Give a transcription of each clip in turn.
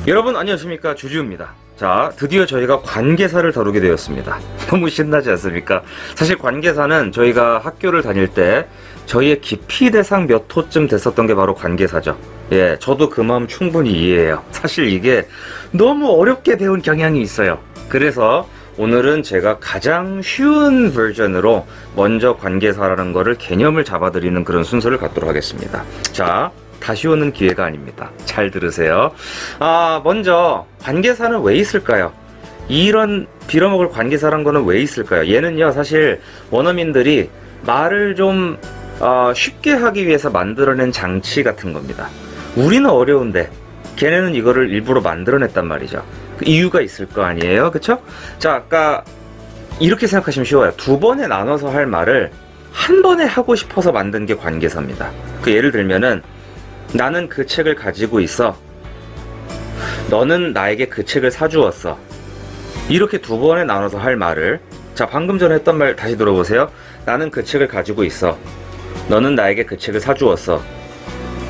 여러분 안녕하십니까, 주주입니다. 자, 드디어 저희가 관계사를 다루게 되었습니다. 너무 신나지 않습니까? 사실 관계사는 저희가 학교를 다닐 때 저희의 기피 대상 몇 호쯤 됐었던 게 바로 관계사죠. 예, 저도 그 마음 충분히 이해해요. 사실 이게 너무 어렵게 배운 경향이 있어요. 그래서 오늘은 제가 가장 쉬운 버전으로 먼저 관계사라는 거를 개념을 잡아드리는 그런 순서를 갖도록 하겠습니다. 자, 다시 오는 기회가 아닙니다. 잘 들으세요. 먼저 관계사는 왜 있을까요? 이런 빌어먹을 관계사란 거는 왜 있을까요? 얘는요, 사실 원어민들이 말을 좀 쉽게 하기 위해서 만들어낸 장치 같은 겁니다. 우리는 어려운데 걔네는 이거를 일부러 만들어냈단 말이죠. 그 이유가 있을 거 아니에요, 그쵸? 자, 아까 이렇게 생각하시면 쉬워요. 두 번에 나눠서 할 말을 한 번에 하고 싶어서 만든 게 관계사입니다. 그 예를 들면은 나는 그 책을 가지고 있어. 너는 나에게 그 책을 사주었어. 이렇게 두 번에 나눠서 할 말을, 자, 방금 전에 했던 말 다시 들어보세요. 나는 그 책을 가지고 있어. 너는 나에게 그 책을 사주었어.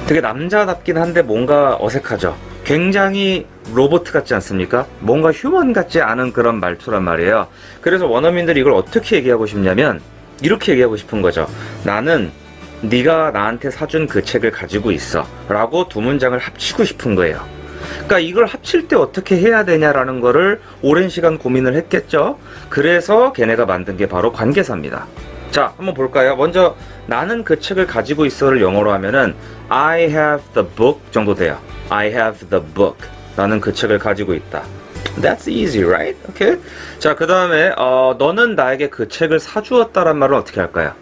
되게 남자답긴 한데 뭔가 어색하죠. 굉장히 로봇 같지 않습니까? 뭔가 휴먼 같지 않은 그런 말투란 말이에요. 그래서 원어민들이 이걸 어떻게 얘기하고 싶냐면 이렇게 얘기하고 싶은 거죠. 나는 네가 나한테 사준 그 책을 가지고 있어 라고 두 문장을 합치고 싶은 거예요. 그러니까 이걸 합칠 때 어떻게 해야 되냐라는 거를 오랜 시간 고민을 했겠죠. 그래서 걔네가 만든 게 바로 관계사입니다. 자, 한번 볼까요? 먼저 나는 그 책을 가지고 있어를 영어로 하면은 I have the book 정도 돼요. I have the book. 나는 그 책을 가지고 있다. That's easy, right? Okay? 자, 그 다음에 너는 나에게 그 책을 사주었다란 말은 어떻게 할까요?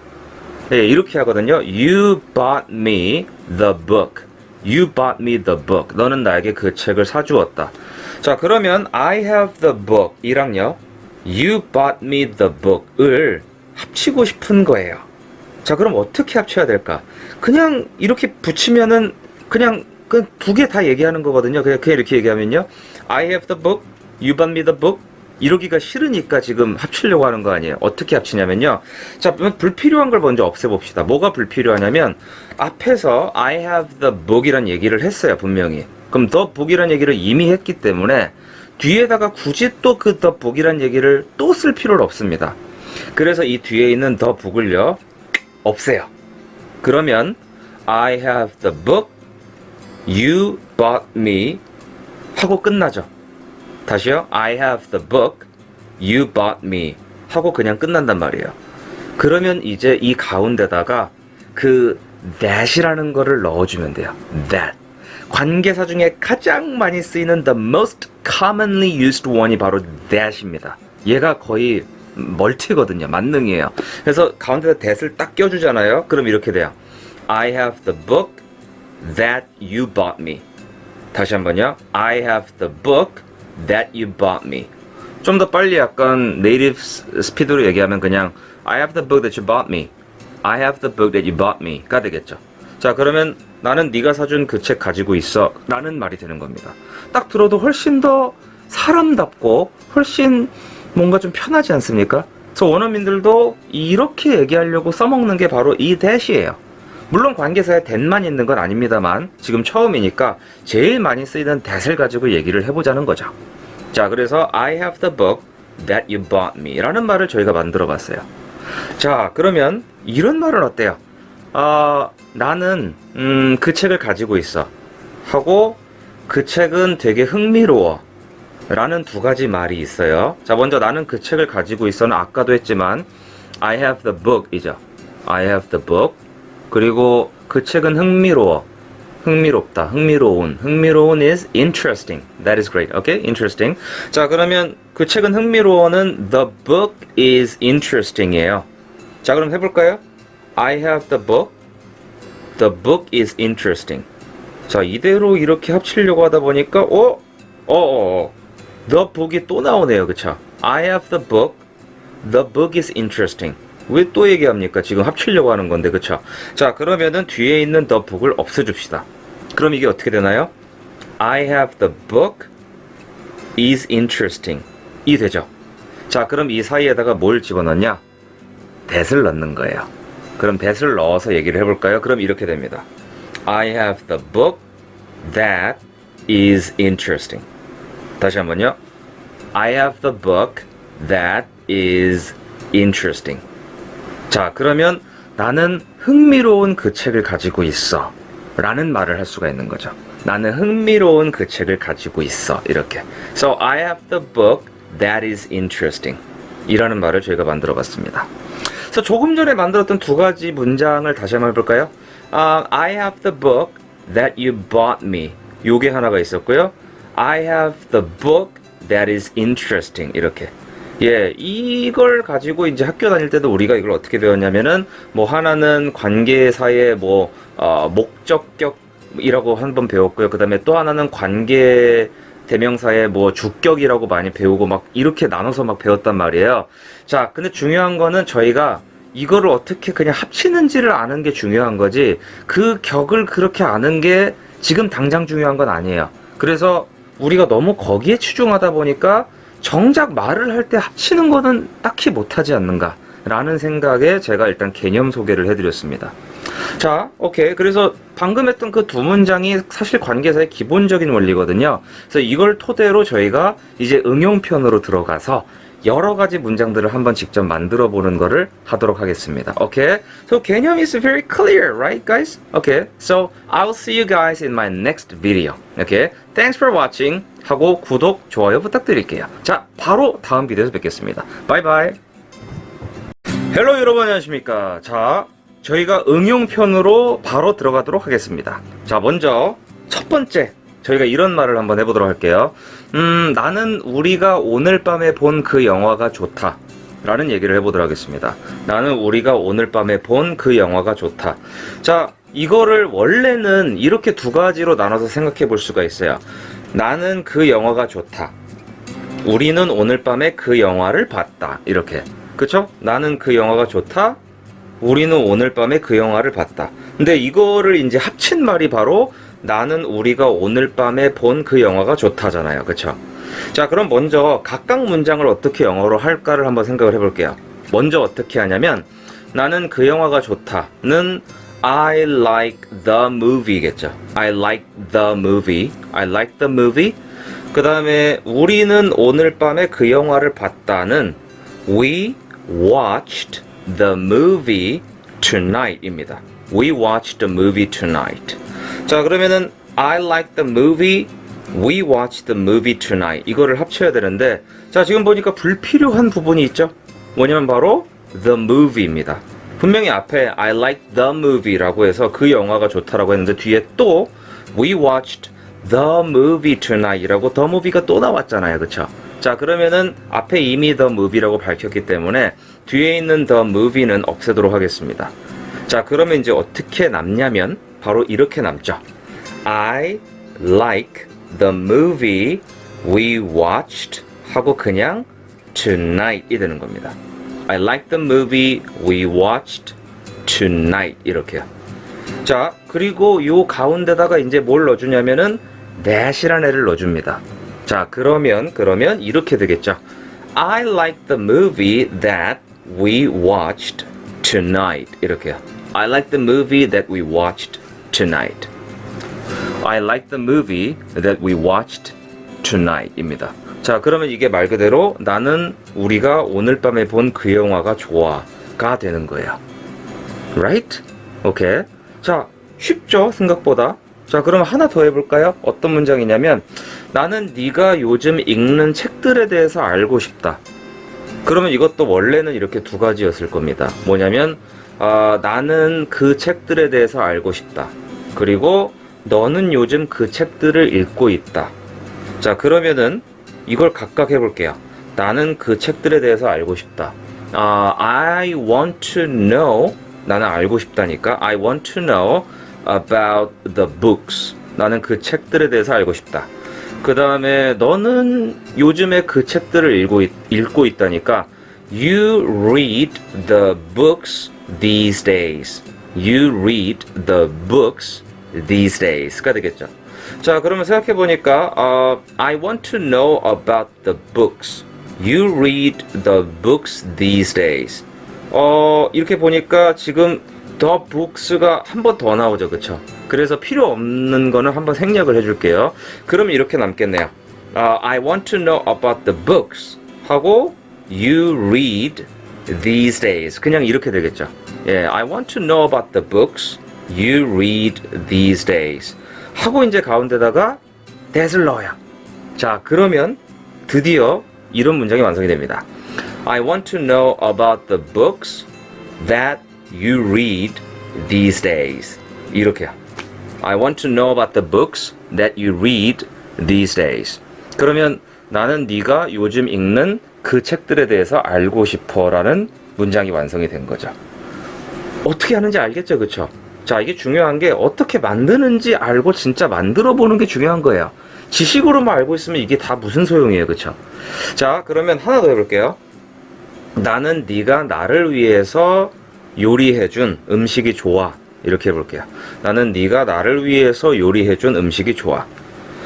예, 이렇게 하거든요. You bought me the book. You bought me the book. 너는 나에게 그 책을 사주었다. 자, 그러면 I have the book 이랑요, You bought me the book을 합치고 싶은 거예요. 자, 그럼 어떻게 합쳐야 될까? 그냥 이렇게 붙이면은 그냥 그 두 개 다 얘기하는 거거든요. 그냥 이렇게 얘기하면요, I have the book, You bought me the book. 이러기가 싫으니까 지금 합치려고 하는 거 아니에요. 어떻게 합치냐면요, 자, 불필요한 걸 먼저 없애봅시다. 뭐가 불필요하냐면 앞에서 I have the book 이란 얘기를 했어요, 분명히. 그럼 the book 이란 얘기를 이미 했기 때문에 뒤에다가 굳이 또 그 the book 이란 얘기를 또 쓸 필요는 없습니다. 그래서 이 뒤에 있는 the book을요 없애요. 그러면 I have the book, you bought me 하고 끝나죠. 다시요. I have the book, you bought me 하고 그냥 끝난단 말이에요. 그러면 이제 이 가운데다가 그 that이라는 거를 넣어주면 돼요. that. 관계사 중에 가장 많이 쓰이는 the most commonly used one이 바로 that입니다. 얘가 거의 멀티거든요. 만능이에요. 그래서 가운데다 that을 딱 껴주잖아요. 그럼 이렇게 돼요. I have the book that you bought me. 다시 한번요. I have the book that you bought me. 좀 더 빨리 약간 네이티브 스피드로 얘기하면 그냥 I have the book that you bought me. I have the book that you bought me 가 되겠죠. 자, 그러면 나는 네가 사준 그 책 가지고 있어 라는 말이 되는 겁니다. 딱 들어도 훨씬 더 사람답고 훨씬 뭔가 좀 편하지 않습니까? 그래서 원어민들도 이렇게 얘기하려고 써먹는 게 바로 이 that이에요. 물론 관계사에 that만 있는 건 아닙니다만 지금 처음이니까 제일 많이 쓰이는 that을 가지고 얘기를 해보자는 거죠. 자, 그래서 I have the book that you bought me 라는 말을 저희가 만들어 봤어요. 자, 그러면 이런 말은 어때요? 나는 그 책을 가지고 있어 하고 그 책은 되게 흥미로워 라는 두 가지 말이 있어요. 자, 먼저 나는 그 책을 가지고 있어는 아까도 했지만 I have the book 이죠. I have the book. 그리고 그 책은 흥미로워, 흥미롭다, 흥미로운 is interesting. That is great. Okay? Interesting. 자, 그러면 그 책은 흥미로워는 the book is interesting 이에요. 자, 그럼 해볼까요? I have the book. The book is interesting. 자, 이대로 이렇게 합치려고 하다 보니까 the book이 또 나오네요. 그쵸? I have the book. The book is interesting. 왜 또 얘기합니까? 지금 합치려고 하는 건데, 그쵸? 자, 그러면은 뒤에 있는 the book을 없애줍시다. 그럼 이게 어떻게 되나요? I have the book is interesting 이 되죠. 자, 그럼 이 사이에다가 뭘 집어넣냐? that을 넣는 거예요. 그럼 that을 넣어서 얘기를 해볼까요? 그럼 이렇게 됩니다. I have the book that is interesting. 다시 한번요. I have the book that is interesting. 자, 그러면 나는 흥미로운 그 책을 가지고 있어 라는 말을 할 수가 있는 거죠. 나는 흥미로운 그 책을 가지고 있어. 이렇게. So I have the book that is interesting. 이라는 말을 저희가 만들어 봤습니다. 그래서 조금 전에 만들었던 두 가지 문장을 다시 한번 해볼까요? I have the book that you bought me. 요게 하나가 있었고요. I have the book that is interesting. 이렇게. 예, 이걸 가지고 이제 학교 다닐 때도 우리가 이걸 어떻게 배웠냐면은 뭐 하나는 관계사의 목적격이라고 한 번 배웠고요. 그 다음에 또 하나는 관계 대명사의 뭐 주격이라고 많이 배우고 막 이렇게 나눠서 막 배웠단 말이에요. 자, 근데 중요한 거는 저희가 이거를 어떻게 그냥 합치는지를 아는 게 중요한 거지 그 격을 그렇게 아는 게 지금 당장 중요한 건 아니에요. 그래서 우리가 너무 거기에 치중하다 보니까 정작 말을 할 때 합치는 거는 딱히 못하지 않는가 라는 생각에 제가 일단 개념 소개를 해드렸습니다. 자, 오케이. 그래서 방금 했던 그 두 문장이 사실 관계사의 기본적인 원리거든요. 그래서 이걸 토대로 저희가 이제 응용편으로 들어가서 여러 가지 문장들을 한번 직접 만들어 보는 거를 하도록 하겠습니다. 오케이. So 개념 is very clear, right, guys? Okay. So I'll see you guys in my next video. Okay. Thanks for watching. 하고 구독, 좋아요 부탁드릴게요. 자, 바로 다음 비디오에서 뵙겠습니다. 바이바이. 헬로 여러분 안녕하십니까. 자, 저희가 응용편으로 바로 들어가도록 하겠습니다. 자, 먼저 첫 번째 저희가 이런 말을 한번 해보도록 할게요. 나는 우리가 오늘 밤에 본 그 영화가 좋다 라는 얘기를 해보도록 하겠습니다. 나는 우리가 오늘 밤에 본 그 영화가 좋다. 자, 이거를 원래는 이렇게 두 가지로 나눠서 생각해 볼 수가 있어요. 나는 그 영화가 좋다. 우리는 오늘 밤에 그 영화를 봤다. 이렇게. 그쵸? 나는 그 영화가 좋다. 우리는 오늘 밤에 그 영화를 봤다. 근데 이거를 이제 합친 말이 바로 나는 우리가 오늘 밤에 본 그 영화가 좋다잖아요. 그쵸? 자, 그럼 먼저 각각 문장을 어떻게 영어로 할까를 한번 생각을 해볼게요. 먼저 어떻게 하냐면 나는 그 영화가 좋다는 I like the movie겠죠. I like the movie. I like the movie. 그 다음에 우리는 오늘 밤에 그 영화를 봤다는 We watched the movie tonight 입니다. We watched the movie tonight. 자, 그러면은 I like the movie. We watched the movie tonight. 이거를 합쳐야 되는데 자, 지금 보니까 불필요한 부분이 있죠. 뭐냐면 바로 the movie입니다. 분명히 앞에 I like the movie라고 해서 그 영화가 좋다라고 했는데 뒤에 또 We watched the movie tonight 이라고 the movie가 또 나왔잖아요. 그쵸? 자, 그러면은 앞에 이미 the movie라고 밝혔기 때문에 뒤에 있는 the movie는 없애도록 하겠습니다. 자, 그러면 이제 어떻게 남냐면 바로 이렇게 남죠. I like the movie we watched 하고 그냥 tonight이 되는 겁니다. I like the movie we watched tonight 이렇게요. 자, 그리고 요 가운데다가 이제 뭘 넣어주냐면은 that이라는 애를 넣어줍니다. 자, 그러면 이렇게 되겠죠. I like the movie that we watched tonight 이렇게요. I like the movie that we watched tonight. I like the movie that we watched tonight 입니다. 자, 그러면 이게 말 그대로 나는 우리가 오늘 밤에 본 그 영화가 좋아가 되는 거예요. Right? 오케이. 자, 쉽죠? 생각보다. 자, 그럼 하나 더 해볼까요? 어떤 문장이냐면 나는 네가 요즘 읽는 책들에 대해서 알고 싶다. 그러면 이것도 원래는 이렇게 두 가지였을 겁니다. 뭐냐면 나는 그 책들에 대해서 알고 싶다. 그리고 너는 요즘 그 책들을 읽고 있다. 자, 그러면은 이걸 각각 해볼게요. 나는 그 책들에 대해서 알고 싶다. I want to know. 나는 알고 싶다니까. I want to know about the books. 나는 그 책들에 대해서 알고 싶다. 그 다음에 너는 요즘에 그 책들을 읽고 있다니까. You read the books these days. You read the books these days가 되겠죠. 자, 그러면 생각해보니까 I want to know about the books. You read the books these days. 이렇게 보니까 지금 the books가 한 번 더 나오죠, 그쵸? 그래서 필요 없는 거는 한번 생략을 해줄게요. 그러면 이렇게 남겠네요. I want to know about the books 하고 you read these days. 그냥 이렇게 되겠죠. 예, I want to know about the books you read these days. 하고 이제 가운데다가 that을 넣어요. 자, 그러면 드디어 이런 문장이 완성이 됩니다. I want to know about the books that you read these days. 이렇게요. I want to know about the books that you read these days. 그러면 나는 네가 요즘 읽는 그 책들에 대해서 알고 싶어라는 문장이 완성이 된 거죠. 어떻게 하는지 알겠죠, 그쵸? 자, 이게 중요한 게 어떻게 만드는지 알고 진짜 만들어 보는 게 중요한 거예요. 지식으로만 알고 있으면 이게 다 무슨 소용이에요, 그쵸? 자, 그러면 하나 더 해볼게요. 나는 네가 나를 위해서 요리해준 음식이 좋아. 이렇게 해볼게요. 나는 네가 나를 위해서 요리해준 음식이 좋아.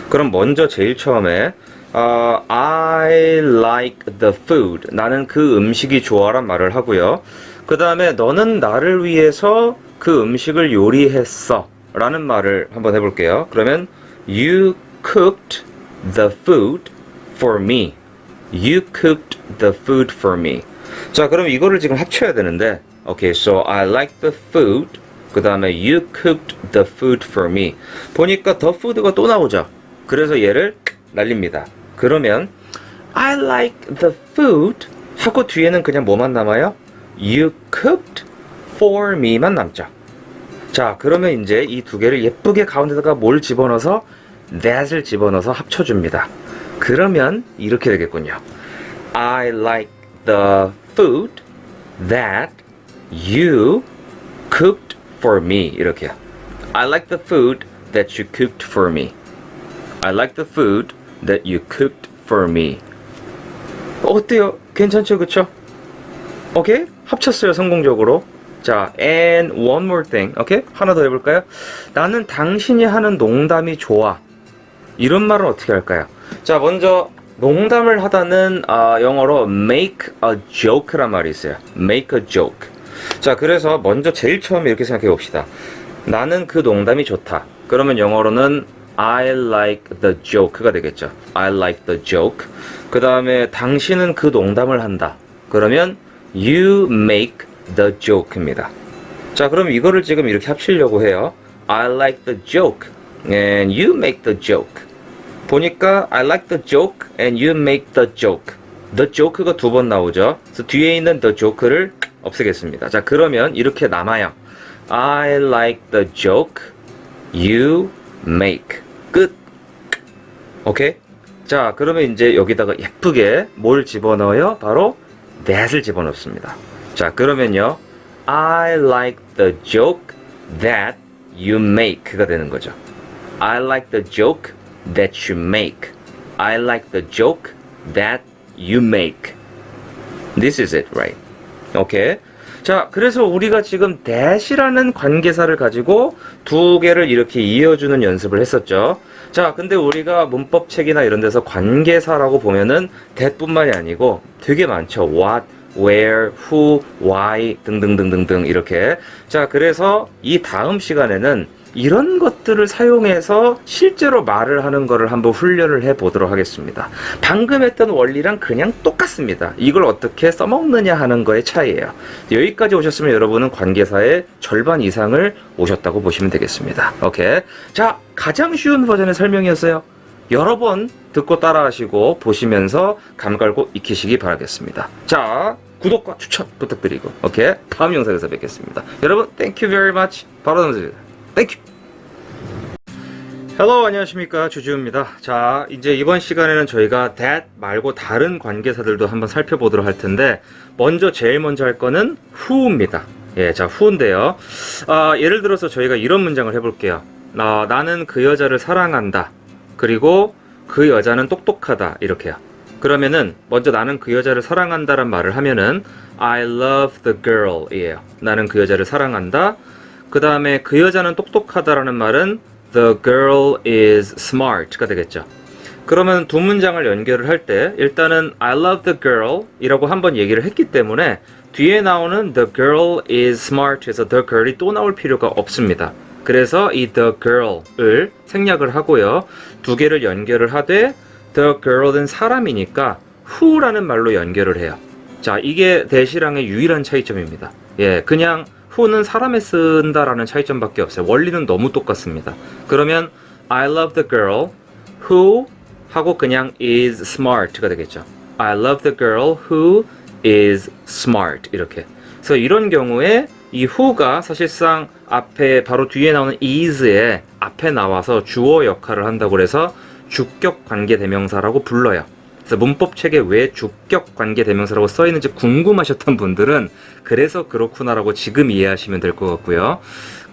그럼 먼저 제일 처음에 I like the food. 나는 그 음식이 좋아란 말을 하고요. 그 다음에 너는 나를 위해서 그 음식을 요리했어 라는 말을 한번 해볼게요. 그러면 You cooked the food for me. You cooked the food for me. 자, 그럼 이거를 지금 합쳐야 되는데 Okay, so I like the food. 그 다음에 You cooked the food for me. 보니까 the food가 또 나오죠. 그래서 얘를 날립니다. 그러면 I like the food 하고 뒤에는 그냥 뭐만 남아요? You cooked for me만 남죠. 자, 그러면 이제 이 두 개를 예쁘게 가운데다가 뭘 집어넣어서 that을 집어넣어서 합쳐줍니다. 그러면 이렇게 되겠군요. I like the food that you cooked for me. 이렇게요. I like the food that you cooked for me. I like the food that you cooked for me. 어때요? 괜찮죠, 그쵸? 오케이? 합쳤어요, 성공적으로. 자, and one more thing. 오케이? 하나 더 해볼까요? 나는 당신이 하는 농담이 좋아. 이런 말은 어떻게 할까요? 자, 먼저 농담을 하다는 영어로 make a joke란 말이 있어요. make a joke. 자, 그래서 먼저 제일 처음에 이렇게 생각해 봅시다. 나는 그 농담이 좋다. 그러면 영어로는 I like the joke가 되겠죠. I like the joke. 그 다음에 당신은 그 농담을 한다. 그러면 you make the joke입니다. 자, 그럼 이거를 지금 이렇게 합치려고 해요. I like the joke and you make the joke. 보니까 I like the joke and you make the joke. The joke가 두 번 나오죠. 그래서 뒤에 있는 the joke를 없애겠습니다. 자, 그러면 이렇게 남아요. I like the joke you make. 끝. 오케이? 자, 그러면 이제 여기다가 예쁘게 뭘 집어넣어요? 바로 that을 집어넣습니다. 자, 그러면요. I like the joke that you make가 되는 거죠. I like the joke that you make. I like the joke that you make. This is it, right? 오케이. 자, 그래서 우리가 지금 that이라는 관계사를 가지고 두 개를 이렇게 이어주는 연습을 했었죠. 자, 근데 우리가 문법책이나 이런 데서 관계사라고 보면은 that뿐만이 아니고 되게 많죠. what, where, who, why 등등등등등 이렇게. 자, 그래서 이 다음 시간에는 이런 것들을 사용해서 실제로 말을 하는 거를 한번 훈련을 해 보도록 하겠습니다. 방금 했던 원리랑 그냥 똑같습니다. 이걸 어떻게 써먹느냐 하는 거의 차이예요. 여기까지 오셨으면 여러분은 관계사의 절반 이상을 오셨다고 보시면 되겠습니다. 오케이. 자, 가장 쉬운 버전의 설명이었어요. 여러 번 듣고 따라하시고 보시면서 감 갈고 익히시기 바라겠습니다. 자, 구독과 추천 부탁드리고 오케이. 다음 영상에서 뵙겠습니다. 여러분, thank you very much. 바로 넘어집니다. 땡큐. 헬로, 안녕하십니까, 주지우입니다. 자, 이제 이번 시간에는 저희가 that 말고 다른 관계사들도 한번 살펴보도록 할 텐데, 제일 먼저 할 거는 who입니다. 예, 자, who인데요. 예를 들어서 저희가 이런 문장을 해볼게요. 나는 그 여자를 사랑한다. 그리고 그 여자는 똑똑하다. 이렇게요. 그러면은 먼저 나는 그 여자를 사랑한다란 말을 하면은 I love the girl 이에요. 나는 그 여자를 사랑한다. 그 다음에 그 여자는 똑똑하다라는 말은 The girl is smart가 되겠죠. 그러면 두 문장을 연결을 할 때 일단은 I love the girl 이라고 한번 얘기를 했기 때문에 뒤에 나오는 the girl is smart 해서 the girl이 또 나올 필요가 없습니다. 그래서 이 the girl을 생략을 하고요. 두 개를 연결을 하되 the girl은 사람이니까 who라는 말로 연결을 해요. 자, 이게 대시랑의 유일한 차이점입니다. 예, 그냥 who는 사람에 쓴다라는 차이점밖에 없어요. 원리는 너무 똑같습니다. 그러면 I love the girl who 하고 그냥 is smart가 되겠죠. I love the girl who is smart 이렇게. 그래서 이런 경우에 이 who가 사실상 앞에 바로 뒤에 나오는 is의 앞에 나와서 주어 역할을 한다고 해서 주격 관계 대명사라고 불러요. 그래서 문법책에 왜 주격 관계 대명사라고 써 있는지 궁금하셨던 분들은 그래서 그렇구나라고 지금 이해하시면 될 것 같고요.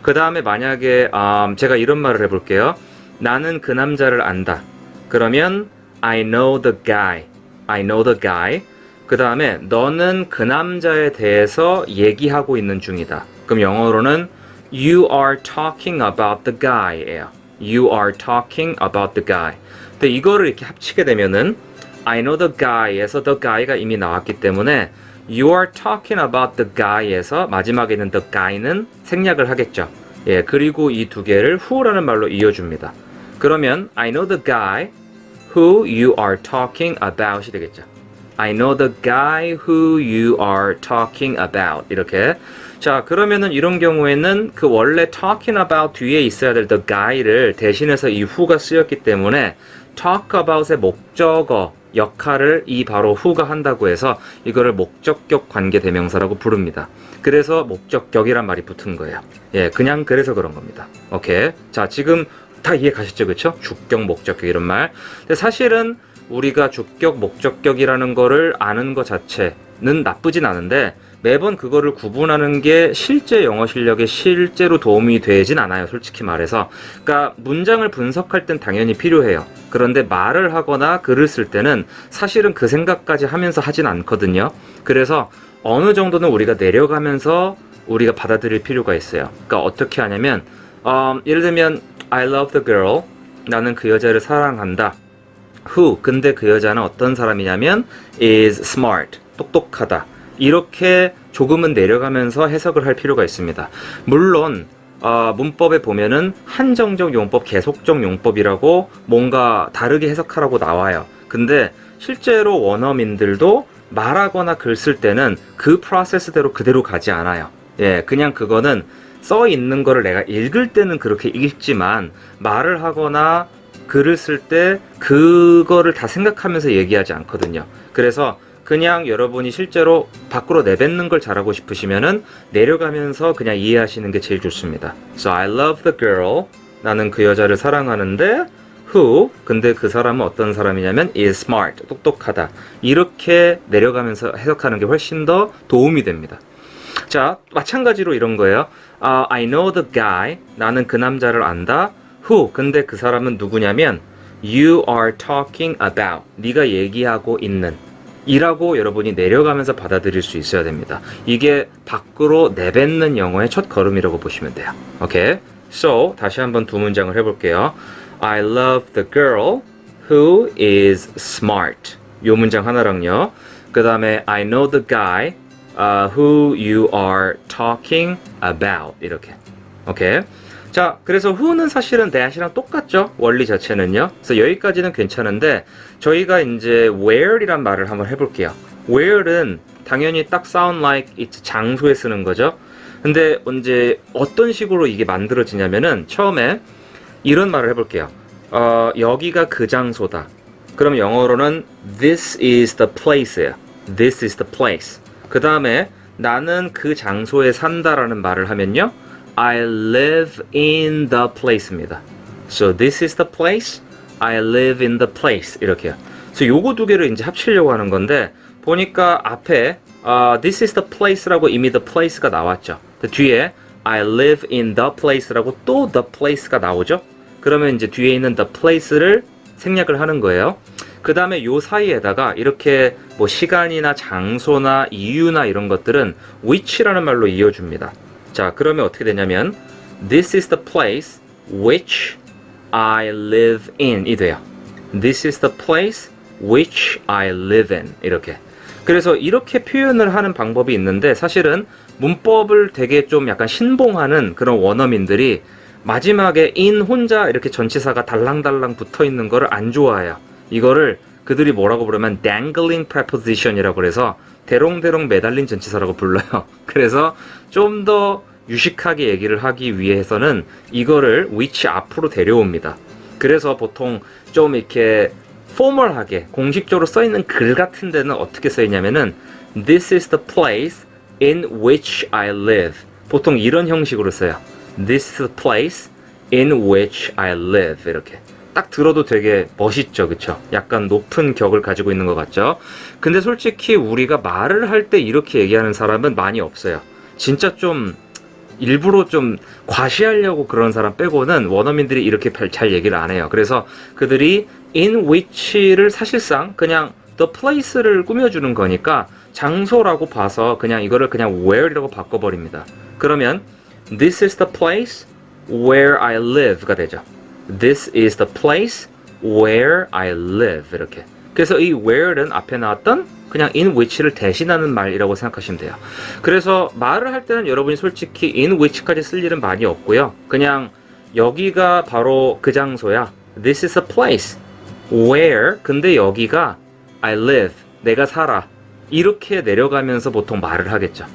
그 다음에 만약에 제가 이런 말을 해볼게요. 나는 그 남자를 안다. 그러면 I know the guy. I know the guy. 그 다음에 너는 그 남자에 대해서 얘기하고 있는 중이다. 그럼 영어로는 You are talking about the guy예요. You are talking about the guy. 근데 이거를 이렇게 합치게 되면은 I know the guy에서 the guy가 이미 나왔기 때문에 You are talking about the guy에서 마지막에 있는 the guy는 생략을 하겠죠. 예, 그리고 이 두 개를 who라는 말로 이어줍니다. 그러면 I know the guy who you are talking about이 되겠죠. I know the guy who you are talking about 이렇게. 자, 그러면은 이런 경우에는 그 원래 talking about 뒤에 있어야 될 the guy를 대신해서 이 who가 쓰였기 때문에 talk about의 목적어 역할을 이 바로 who가 한다고 해서 이거를 목적격 관계 대명사라고 부릅니다. 그래서 목적격이란 말이 붙은 거예요. 예, 그냥 그래서 그런 겁니다. 오케이. 자, 지금 다 이해 가셨죠? 그쵸? 주격, 목적격 이런 말. 근데 사실은 우리가 주격, 목적격이라는 거를 아는 것 자체는 나쁘진 않은데 매번 그거를 구분하는 게 실제 영어 실력에 실제로 도움이 되진 않아요. 솔직히 말해서. 그러니까 문장을 분석할 땐 당연히 필요해요. 그런데 말을 하거나 글을 쓸 때는 사실은 그 생각까지 하면서 하진 않거든요. 그래서 어느 정도는 우리가 내려가면서 우리가 받아들일 필요가 있어요. 그러니까 어떻게 하냐면 예를 들면 I love the girl. 나는 그 여자를 사랑한다. Who. 근데 그 여자는 어떤 사람이냐면 is smart. 똑똑하다. 이렇게 조금은 내려가면서 해석을 할 필요가 있습니다. 물론 문법에 보면은 한정적 용법, 계속적 용법이라고 뭔가 다르게 해석하라고 나와요. 근데 실제로 원어민들도 말하거나 글 쓸 때는 그 프로세스대로 그대로 가지 않아요. 예, 그냥 그거는 써 있는 거를 내가 읽을 때는 그렇게 읽지만 말을 하거나 글을 쓸 때 그거를 다 생각하면서 얘기하지 않거든요. 그래서 그냥 여러분이 실제로 밖으로 내뱉는 걸 잘하고 싶으시면은 내려가면서 그냥 이해하시는 게 제일 좋습니다. So I love the girl. 나는 그 여자를 사랑하는데 who. 근데 그 사람은 어떤 사람이냐면 is smart. 똑똑하다. 이렇게 내려가면서 해석하는 게 훨씬 더 도움이 됩니다. 자, 마찬가지로 이런 거예요. I know the guy. 나는 그 남자를 안다. Who. 근데 그 사람은 누구냐면 You are talking about. 네가 얘기하고 있는. 이라고 여러분이 내려가면서 받아들일 수 있어야 됩니다. 이게 밖으로 내뱉는 영어의 첫 걸음이라고 보시면 돼요. 오케이? So, 다시 한번 두 문장을 해볼게요. I love the girl who is smart. 요 문장 하나랑요. 그 다음에 I know the guy who you are talking about. 이렇게. 오케이? 자, 그래서 who는 사실은 that이랑 똑같죠? 원리 자체는요. 그래서 여기까지는 괜찮은데 저희가 이제 where이란 말을 한번 해볼게요. where는 당연히 딱 sound like it's 장소에 쓰는 거죠. 근데 이제 어떤 식으로 이게 만들어지냐면은 처음에 이런 말을 해볼게요. 여기가 그 장소다. 그럼 영어로는 this is the place예요. This is the place. 그 다음에 나는 그 장소에 산다라는 말을 하면요. I live in the place입니다. So this is the place. I live in the place. 이렇게요. 그래서 요거 두 개를 이제 합치려고 하는 건데 보니까 앞에 this is the place라고 이미 the place가 나왔죠. 뒤에 I live in the place라고 또 the place가 나오죠. 그러면 이제 뒤에 있는 the place를 생략을 하는 거예요. 그 다음에 요 사이에다가 이렇게 뭐 시간이나 장소나 이유나 이런 것들은 which라는 말로 이어줍니다. 자, 그러면 어떻게 되냐면 This is the place which I live in 이 돼요. This is the place which I live in. 이렇게. 그래서 이렇게 표현을 하는 방법이 있는데 사실은 문법을 되게 좀 약간 신봉하는 그런 원어민들이 마지막에 in 혼자 이렇게 전치사가 달랑달랑 붙어 있는 거를 안 좋아해요. 이거를 그들이 뭐라고 부르면 dangling preposition이라고 그래서 대롱대롱 매달린 전치사라고 불러요. 그래서 좀 더 유식하게 얘기를 하기 위해서는 이거를 which 앞으로 데려옵니다. 그래서 보통 좀 이렇게 포멀하게 공식적으로 써있는 글 같은 데는 어떻게 써있냐면은 This is the place in which I live. 보통 이런 형식으로 써요. This is the place in which I live. 이렇게 딱 들어도 되게 멋있죠, 그쵸? 약간 높은 격을 가지고 있는 것 같죠? 근데 솔직히 우리가 말을 할 때 이렇게 얘기하는 사람은 많이 없어요. 진짜 좀 일부러 좀 과시하려고 그런 사람 빼고는 원어민들이 이렇게 잘 얘기를 안 해요. 그래서 그들이 in which를 사실상 그냥 the place를 꾸며주는 거니까 장소라고 봐서 그냥 이거를 그냥 where이라고 바꿔버립니다. 그러면 this is the place where I live가 되죠. This is the place where I live. 이렇게. 그래서 이 where는 앞에 나왔던 그냥 in which를 대신하는 말이라고 생각하시면 돼요. 그래서 말을 할 때는 여러분이 솔직히 in which까지 쓸 일은 많이 없고요. 그냥 여기가 바로 그 장소야. This is a place where 근데 여기가 I live. 내가 살아. 이렇게 내려가면서 보통 말을 하겠죠.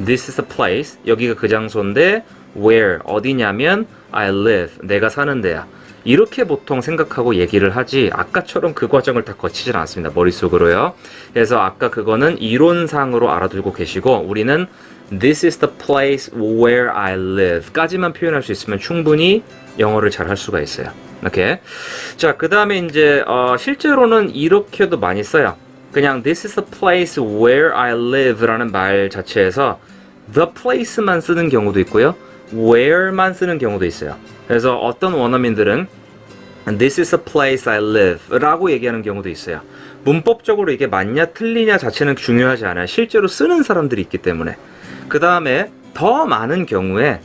This is a place. 여기가 그 장소인데 where 어디냐면 I live. 내가 사는 데야. 이렇게 보통 생각하고 얘기를 하지 아까처럼 그 과정을 다 거치질 않습니다. 머릿속으로요. 그래서 아까 그거는 이론상으로 알아두고 계시고 우리는 This is the place where I live 까지만 표현할 수 있으면 충분히 영어를 잘 할 수가 있어요. 이렇게. 자, 그 다음에 이제 실제로는 이렇게도 많이 써요. 그냥 This is the place where I live 라는 말 자체에서 the place만 쓰는 경우도 있고요. where만 쓰는 경우도 있어요. 그래서 어떤 원어민들은 This is the place I live 라고 얘기하는 경우도 있어요. 문법적으로 이게 맞냐 틀리냐 자체는 중요하지 않아요. 실제로 쓰는 사람들이 있기 때문에. 그 다음에 더 많은 경우에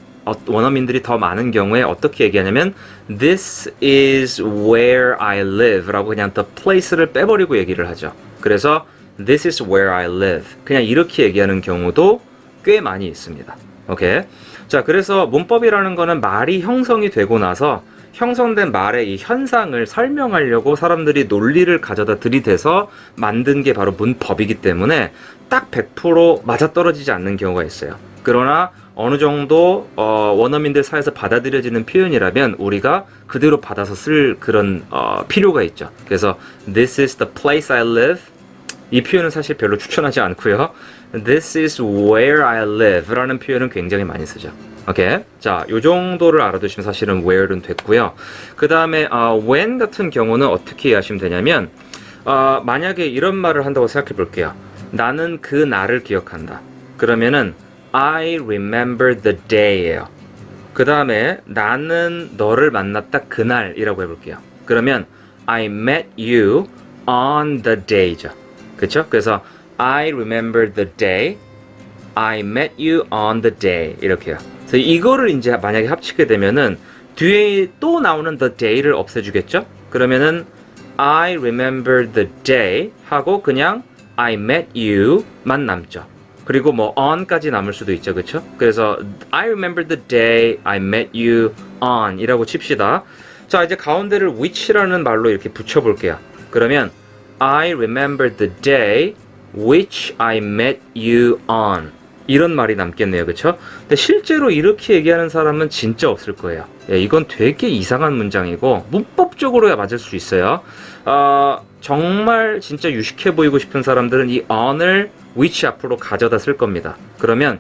원어민들이 더 많은 경우에 어떻게 얘기하냐면 This is where I live 라고 그냥 the place를 빼버리고 얘기를 하죠. 그래서 This is where I live 그냥 이렇게 얘기하는 경우도 꽤 많이 있습니다. 오케이. 자, 그래서 문법이라는 거는 말이 형성이 되고 나서 형성된 말의 이 현상을 설명하려고 사람들이 논리를 가져다 들이대서 만든 게 바로 문법이기 때문에 딱 100% 맞아떨어지지 않는 경우가 있어요. 그러나 어느 정도 원어민들 사이에서 받아들여지는 표현이라면 우리가 그대로 받아서 쓸 그런 필요가 있죠. 그래서 This is the place I live 이 표현은 사실 별로 추천하지 않고요. This is where I live 라는 표현은 굉장히 많이 쓰죠. 오케이. 자, 요 정도를 알아두시면 사실은 where는 됐고요. 그 다음에 when 같은 경우는 어떻게 이해하시면 되냐면 만약에 이런 말을 한다고 생각해 볼게요. 나는 그 날을 기억한다. 그러면은 I remember the day예요. 그 다음에 나는 너를 만났다 그날이라고 해볼게요. 그러면 I met you on the day죠. 그쵸? 그래서 I remember the day, I met you on the day 이렇게요. 그래서 이거를 이제 만약에 합치게 되면은 뒤에 또 나오는 the day를 없애주겠죠? 그러면은 I remember the day 하고 그냥 I met you만 남죠. 그리고 뭐 on까지 남을 수도 있죠, 그쵸? 그래서 I remember the day I met you on 이라고 칩시다. 자, 이제 가운데를 which라는 말로 이렇게 붙여볼게요. 그러면 I remember the day which I met you on 이런 말이 남겠네요, 그쵸? 근데 실제로 이렇게 얘기하는 사람은 진짜 없을 거예요. 예, 이건 되게 이상한 문장이고 문법적으로야 맞을 수 있어요. 정말 진짜 유식해 보이고 싶은 사람들은 이 on을 which 앞으로 가져다 쓸 겁니다. 그러면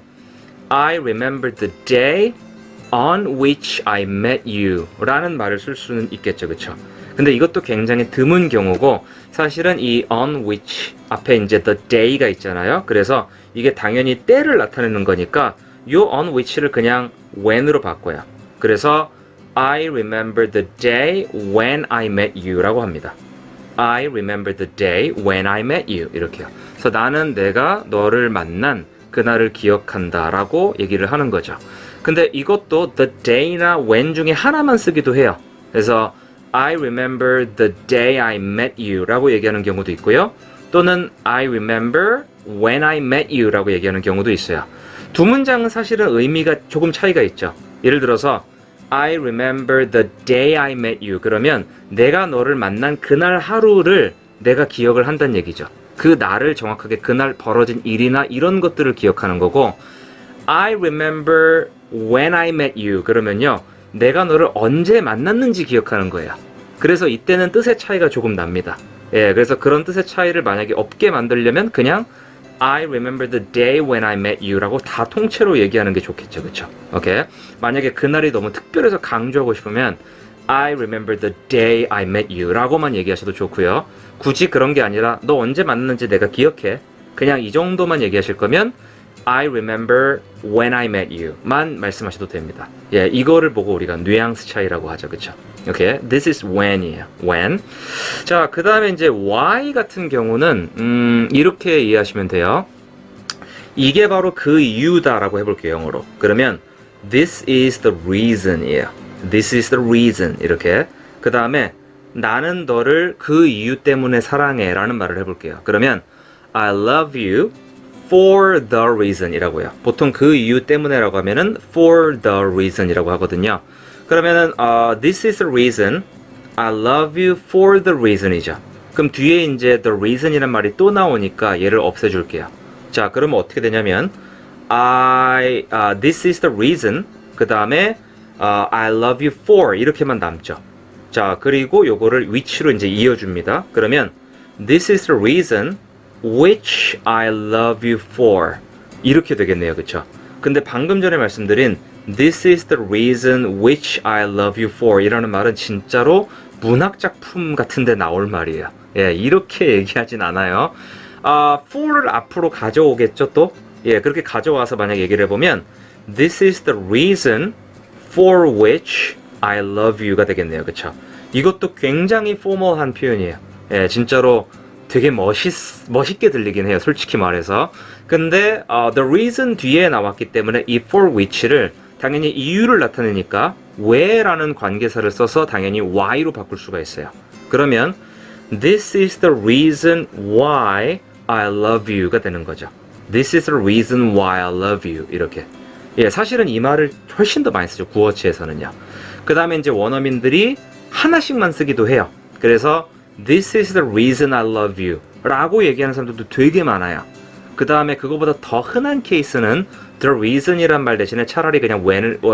I remember the day on which I met you 라는 말을 쓸 수는 있겠죠, 그쵸? 근데 이것도 굉장히 드문 경우고 사실은 이 on which 앞에 이제 the day가 있잖아요. 그래서 이게 당연히 때를 나타내는 거니까 요 on which를 그냥 when으로 바꿔요. 그래서 I remember the day when I met you 라고 합니다. I remember the day when I met you 이렇게요. 그래서 나는 내가 너를 만난 그날을 기억한다 라고 얘기를 하는 거죠. 근데 이것도 the day나 when 중에 하나만 쓰기도 해요. 그래서 I remember the day I met you 라고 얘기하는 경우도 있고요. 또는 I remember when I met you 라고 얘기하는 경우도 있어요. 두 문장은 사실은 의미가 조금 차이가 있죠. 예를 들어서 I remember the day I met you 그러면 내가 너를 만난 그날 하루를 내가 기억을 한다는 얘기죠. 그 날을 정확하게 그날 벌어진 일이나 이런 것들을 기억하는 거고 I remember when I met you 그러면요 내가 너를 언제 만났는지 기억하는 거예요. 그래서 이때는 뜻의 차이가 조금 납니다. 예, 그래서 그런 뜻의 차이를 만약에 없게 만들려면 그냥 I remember the day when I met you 라고 다 통째로 얘기하는 게 좋겠죠. 그쵸? 오케이. 만약에 그날이 너무 특별해서 강조하고 싶으면 I remember the day I met you 라고만 얘기하셔도 좋고요. 굳이 그런 게 아니라 너 언제 만났는지 내가 기억해. 그냥 이 정도만 얘기하실 거면 I remember when I met you 만 말씀하셔도 됩니다. 예, 이거를 보고 우리가 뉘앙스 차이라고 하죠. 그쵸? 오케이. This is when이에요. when. 자, 그 다음에 이제 why 같은 경우는 이렇게 이해하시면 돼요. 이게 바로 그 이유다라고 해볼게요. 영어로. 그러면 this is the reason이에요. This is the reason 이렇게. 그 다음에 나는 너를 그 이유 때문에 사랑해 라는 말을 해볼게요. 그러면 I love you for the reason 이라고요. 보통 그 이유 때문에 라고 하면은 for the reason 이라고 하거든요. 그러면은 this is the reason I love you for the reason 이죠. 그럼 뒤에 이제 the reason 이란 말이 또 나오니까 얘를 없애줄게요. 자, 그러면 어떻게 되냐면 this is the reason 그 다음에 I love you for 이렇게만 남죠. 자, 그리고 요거를 which로 이제 이어줍니다. 그러면 this is the reason which I love you for 이렇게 되겠네요. 그쵸? 근데 방금 전에 말씀드린 This is the reason which I love you for 이라는 말은 진짜로 문학작품 같은데 나올 말이에요. 예, 이렇게 얘기하진 않아요. for를 앞으로 가져오겠죠 또? 예, 그렇게 가져와서 만약 얘기를 해보면 This is the reason for which I love you가 되겠네요. 그쵸? 이것도 굉장히 포멀한 표현이에요. 예, 진짜로 되게 멋있게 들리긴 해요. 솔직히 말해서. 근데 the reason 뒤에 나왔기 때문에 이 for which를 당연히 이유를 나타내니까 왜라는 관계사를 써서 당연히 why로 바꿀 수가 있어요. 그러면 this is the reason why I love you가 되는 거죠. This is the reason why I love you 이렇게. 예, 사실은 이 말을 훨씬 더 많이 쓰죠. 구어체에서는요. 그 다음에 이제 원어민들이 하나씩만 쓰기도 해요. 그래서 This is the reason I love you 라고 얘기하는 사람들도 되게 많아요. 그 다음에 그거보다 더 흔한 케이스는 the reason이란 말 대신에 차라리 그냥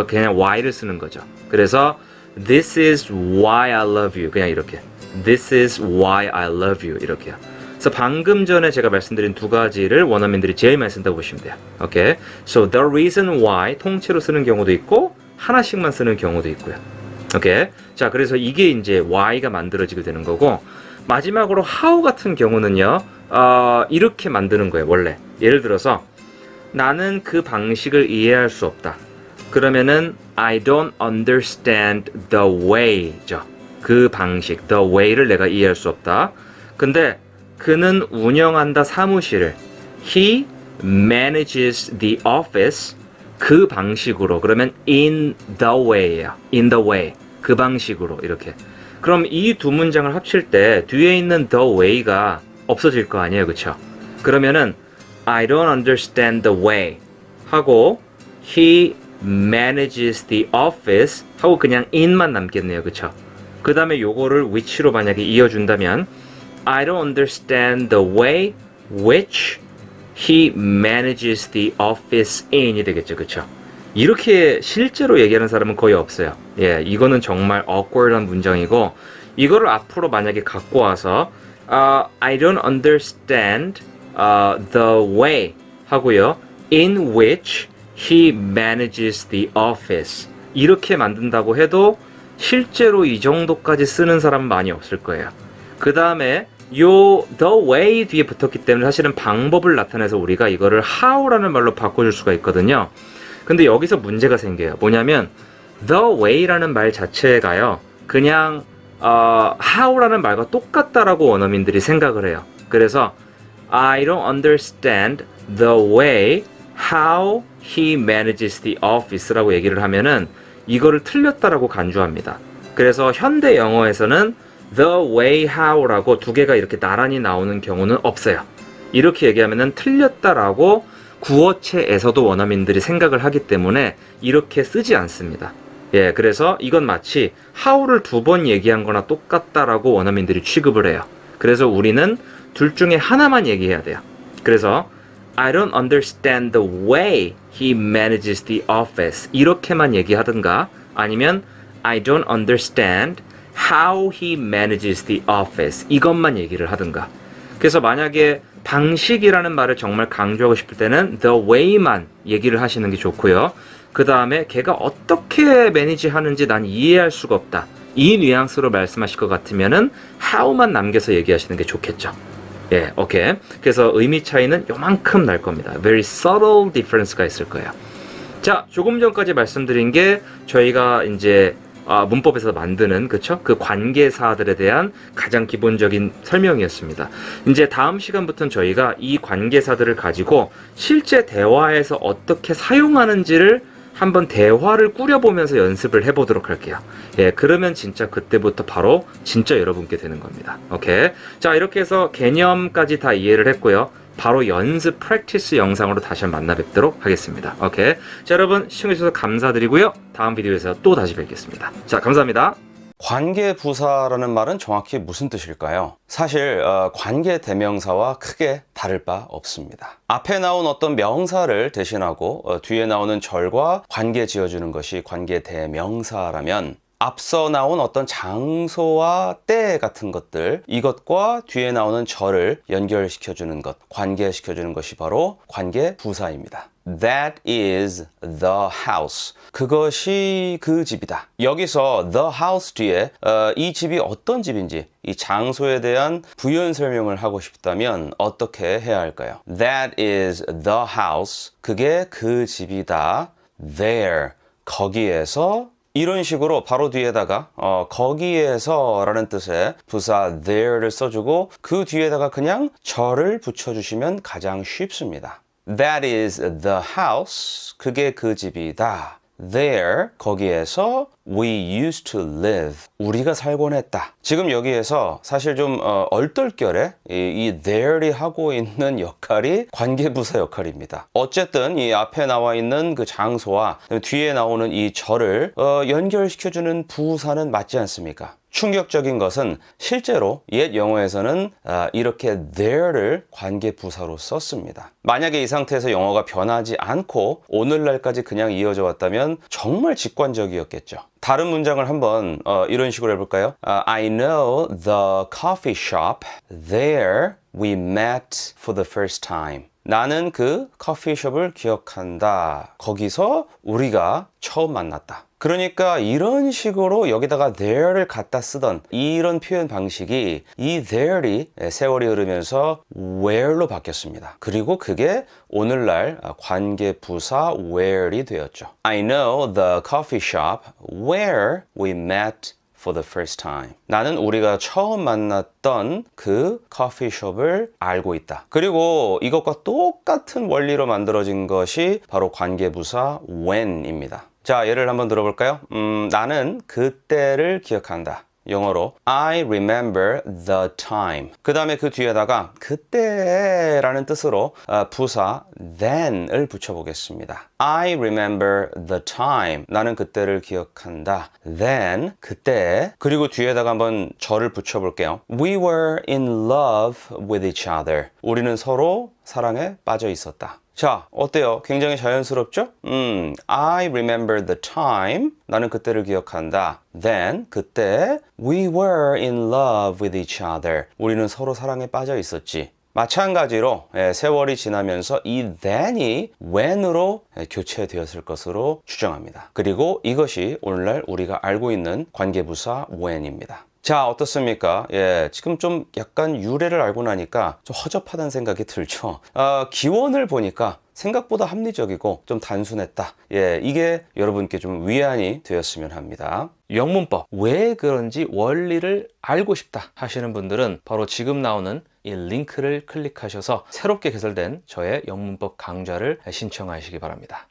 그냥 why를 쓰는 거죠. 그래서 This is why I love you 그냥 이렇게 This is why I love you 이렇게요. 그래서 방금 전에 제가 말씀드린 두 가지를 원어민들이 제일 많이 쓴다고 보시면 돼요. 오케이. So the reason why 통째로 쓰는 경우도 있고 하나씩만 쓰는 경우도 있고요. 오케이. 자, 그래서 이게 이제 why가 만들어지게 되는 거고 마지막으로 how 같은 경우는요. 이렇게 만드는 거예요. 원래. 예를 들어서 나는 그 방식을 이해할 수 없다. 그러면은 I don't understand the way죠. 그 방식, the way를 내가 이해할 수 없다. 근데 그는 운영한다 사무실을 He manages the office 그 방식으로 그러면 in the way예요. in the way 그 방식으로 이렇게. 그럼 이 두 문장을 합칠 때 뒤에 있는 the way가 없어질 거 아니에요. 그쵸? 그러면은 I don't understand the way 하고 He manages the office 하고 그냥 in만 남겠네요. 그쵸? 그 다음에 요거를 which로 만약에 이어준다면 I don't understand the way which he manages the office in이 되겠죠. 그쵸? 이렇게 실제로 얘기하는 사람은 거의 없어요. 예, 이거는 정말 awkward한 문장이고 이거를 앞으로 만약에 갖고 와서 I don't understand the way 하고요. in which he manages the office 이렇게 만든다고 해도 실제로 이 정도까지 쓰는 사람은 많이 없을 거예요. 그 다음에 요 the way 뒤에 붙었기 때문에 사실은 방법을 나타내서 우리가 이거를 how라는 말로 바꿔줄 수가 있거든요. 근데 여기서 문제가 생겨요. 뭐냐면 the way라는 말 자체가요. 그냥 how라는 말과 똑같다라고 원어민들이 생각을 해요. 그래서 I don't understand the way how he manages the office라고 얘기를 하면은 이거를 틀렸다라고 간주합니다. 그래서 현대 영어에서는 the way how라고 두 개가 이렇게 나란히 나오는 경우는 없어요. 이렇게 얘기하면 틀렸다라고 구어체에서도 원어민들이 생각을 하기 때문에 이렇게 쓰지 않습니다. 예, 그래서 이건 마치 how를 두 번 얘기한 거나 똑같다라고 원어민들이 취급을 해요. 그래서 우리는 둘 중에 하나만 얘기해야 돼요. 그래서 I don't understand the way he manages the office. 이렇게만 얘기하든가 아니면 I don't understand how he manages the office. 이것만 얘기를 하든가. 그래서 만약에 방식이라는 말을 정말 강조하고 싶을 때는 the way만 얘기를 하시는 게 좋고요. 그 다음에 걔가 어떻게 매니지 하는지 난 이해할 수가 없다. 이 뉘앙스로 말씀하실 것 같으면은 how만 남겨서 얘기하시는 게 좋겠죠. 예, 오케이. 그래서 의미 차이는 요만큼 날 겁니다. Very subtle difference가 있을 거예요. 자, 조금 전까지 말씀드린 게 저희가 이제 문법에서 만드는 그쵸? 그 관계사들에 대한 가장 기본적인 설명이었습니다. 이제 다음 시간부터는 저희가 이 관계사들을 가지고 실제 대화에서 어떻게 사용하는지를 한번 대화를 꾸려보면서 연습을 해보도록 할게요. 예, 그러면 진짜 그때부터 바로 진짜 여러분께 되는 겁니다. 오케이. 자, 이렇게 해서 개념까지 다 이해를 했고요. 바로 연습 프랙티스 영상으로 다시 한번 만나 뵙도록 하겠습니다. 오케이. 자, 여러분 시청해주셔서 감사드리고요. 다음 비디오에서 또 다시 뵙겠습니다. 자, 감사합니다. 관계부사라는 말은 정확히 무슨 뜻일까요? 사실 관계 대명사와 크게 다를 바 없습니다. 앞에 나온 어떤 명사를 대신하고 뒤에 나오는 절과 관계 지어주는 것이 관계 대명사라면 앞서 나온 어떤 장소와 때 같은 것들, 이것과 뒤에 나오는 절을 연결시켜주는 것, 관계시켜주는 것이 바로 관계부사입니다. That is the house. 그것이 그 집이다. 여기서 the house 뒤에 이 집이 어떤 집인지 이 장소에 대한 부연 설명을 하고 싶다면 어떻게 해야 할까요? That is the house. 그게 그 집이다. There. 거기에서 이런 식으로 바로 뒤에다가 거기에서 라는 뜻의 부사 there를 써주고 그 뒤에다가 그냥 절을 붙여주시면 가장 쉽습니다. That is the house. 그게 그 집이다. There, 거기에서 we used to live. 우리가 살곤 했다. 지금 여기에서 사실 좀 얼떨결에 이 there이 하고 있는 역할이 관계부사 역할입니다. 어쨌든 이 앞에 나와 있는 그 장소와 뒤에 나오는 이 절을 연결시켜주는 부사는 맞지 않습니까? 충격적인 것은 실제로 옛 영어에서는 이렇게 there를 관계부사로 썼습니다. 만약에 이 상태에서 영어가 변하지 않고 오늘날까지 그냥 이어져 왔다면 정말 직관적이었겠죠. 다른 문장을 한번 이런 식으로 해볼까요? I know the coffee shop. There we met for the first time. 나는 그 커피숍을 기억한다. 거기서 우리가 처음 만났다. 그러니까 이런 식으로 여기다가 there를 갖다 쓰던 이런 표현 방식이 이 there이 세월이 흐르면서 where로 바뀌었습니다. 그리고 그게 오늘날 관계부사 where이 되었죠. I know the coffee shop where we met for the first time. 나는 우리가 처음 만났던 그 커피숍을 알고 있다. 그리고 이것과 똑같은 원리로 만들어진 것이 바로 관계부사 when입니다. 자, 예를 한번 들어볼까요? 나는 그때를 기억한다. 영어로 I remember the time. 그 다음에 그 뒤에다가 그때라는 뜻으로 부사 then을 붙여보겠습니다. I remember the time. 나는 그때를 기억한다. Then, 그때. 그리고 뒤에다가 한번 절을 붙여볼게요. We were in love with each other. 우리는 서로 사랑에 빠져 있었다. 자, 어때요? 굉장히 자연스럽죠? I remember the time. 나는 그때를 기억한다. Then, 그때 we were in love with each other. 우리는 서로 사랑에 빠져 있었지. 마찬가지로 세월이 지나면서 이 then이 when으로 교체되었을 것으로 추정합니다. 그리고 이것이 오늘날 우리가 알고 있는 관계부사 when입니다. 자, 어떻습니까? 예, 지금 좀 약간 유래를 알고 나니까 좀 허접하다는 생각이 들죠. 기원을 보니까 생각보다 합리적이고 좀 단순했다. 예, 이게 여러분께 좀 위안이 되었으면 합니다. 영문법, 왜 그런지 원리를 알고 싶다 하시는 분들은 바로 지금 나오는 이 링크를 클릭하셔서 새롭게 개설된 저의 영문법 강좌를 신청하시기 바랍니다.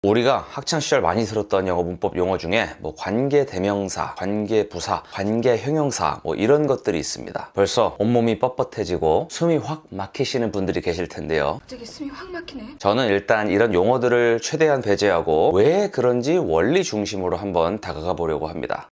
우리가 학창시절 많이 들었던 영어 문법 용어 중에 뭐 관계대명사, 관계부사, 관계형용사 뭐 이런 것들이 있습니다. 벌써 온몸이 뻣뻣해지고 숨이 확 막히시는 분들이 계실 텐데요. 갑자기 숨이 확 막히네. 저는 일단 이런 용어들을 최대한 배제하고 왜 그런지 원리 중심으로 한번 다가가 보려고 합니다.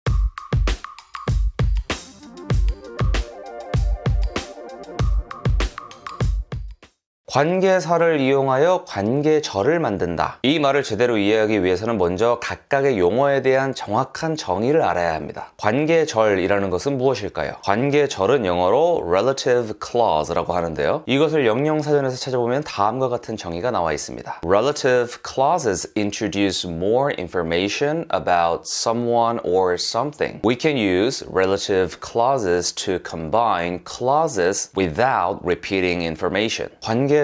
관계사를 이용하여 관계절을 만든다. 이 말을 제대로 이해하기 위해서는 먼저 각각의 용어에 대한 정확한 정의를 알아야 합니다. 관계절이라는 것은 무엇일까요? 관계절은 영어로 relative clause라고 하는데요. 이것을 영영사전에서 찾아보면 다음과 같은 정의가 나와 있습니다. Relative clauses introduce more information about someone or something. We can use relative clauses to combine clauses without repeating information. 관계절은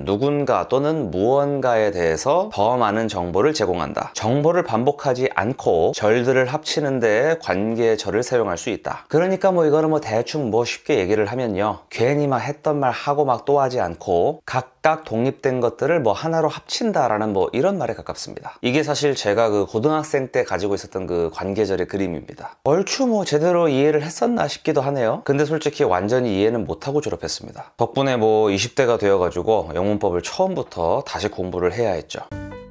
누군가 또는 무언가에 대해서 더 많은 정보를 제공한다. 정보를 반복하지 않고 절들을 합치는 데에 관계절을 사용할 수 있다. 그러니까 뭐 이거는 뭐 대충 뭐 쉽게 얘기를 하면요. 괜히 막 했던 말 하고 막 또 하지 않고 각각 독립된 것들을 뭐 하나로 합친다라는 뭐 이런 말에 가깝습니다. 이게 사실 제가 그 고등학생 때 가지고 있었던 그 관계절의 그림입니다. 얼추 뭐 제대로 이해를 했었나 싶기도 하네요. 근데 솔직히 완전히 이해는 못하고 졸업했습니다. 덕분에 뭐 20대가 되어가지고 영문법을 처음부터 다시 공부를 해야 했죠.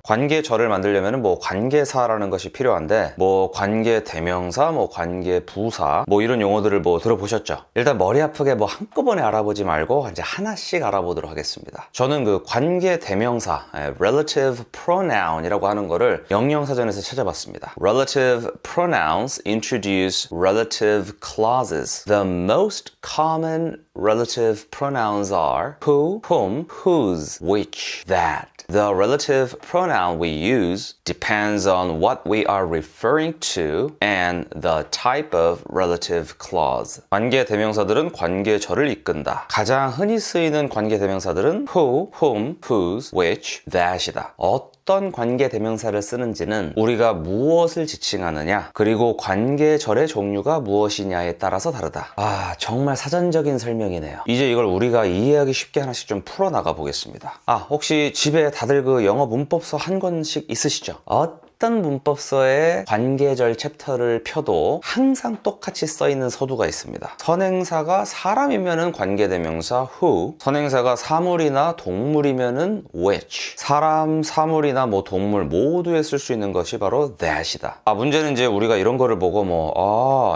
관계절을 만들려면 뭐 관계사라는 것이 필요한데 뭐 관계대명사, 뭐 관계부사 뭐 이런 용어들을 뭐 들어보셨죠? 일단 머리 아프게 뭐 한꺼번에 알아보지 말고 이제 하나씩 알아보도록 하겠습니다. 저는 그 관계대명사, relative pronoun이라고 하는 거를 영영사전에서 찾아봤습니다. Relative pronouns introduce relative clauses. The most common relative pronouns are who, whom, whose, which, that. The relative pronoun we use depends on what we are referring to and the type of relative clause. 관계 대명사들은 관계절을 이끈다. 가장 흔히 쓰이는 관계 대명사들은 who, whom, whose, which, that이다. 어떤 관계 대명사를 쓰는지는 우리가 무엇을 지칭하느냐 그리고 관계절의 종류가 무엇이냐에 따라서 다르다. 아, 정말 사전적인 설명이네요. 이제 이걸 우리가 이해하기 쉽게 하나씩 좀 풀어나가 보겠습니다. 혹시 집에 다들 그 영어 문법서 한 권씩 있으시죠? 어떤 문법서에 관계절 챕터를 펴도 항상 똑같이 써있는 서두가 있습니다. 선행사가 사람이면은 관계대명사 who, 선행사가 사물이나 동물이면은 which, 사람, 사물이나 뭐 동물 모두에 쓸 수 있는 것이 바로 that이다. 문제는 이제 우리가 이런 거를 보고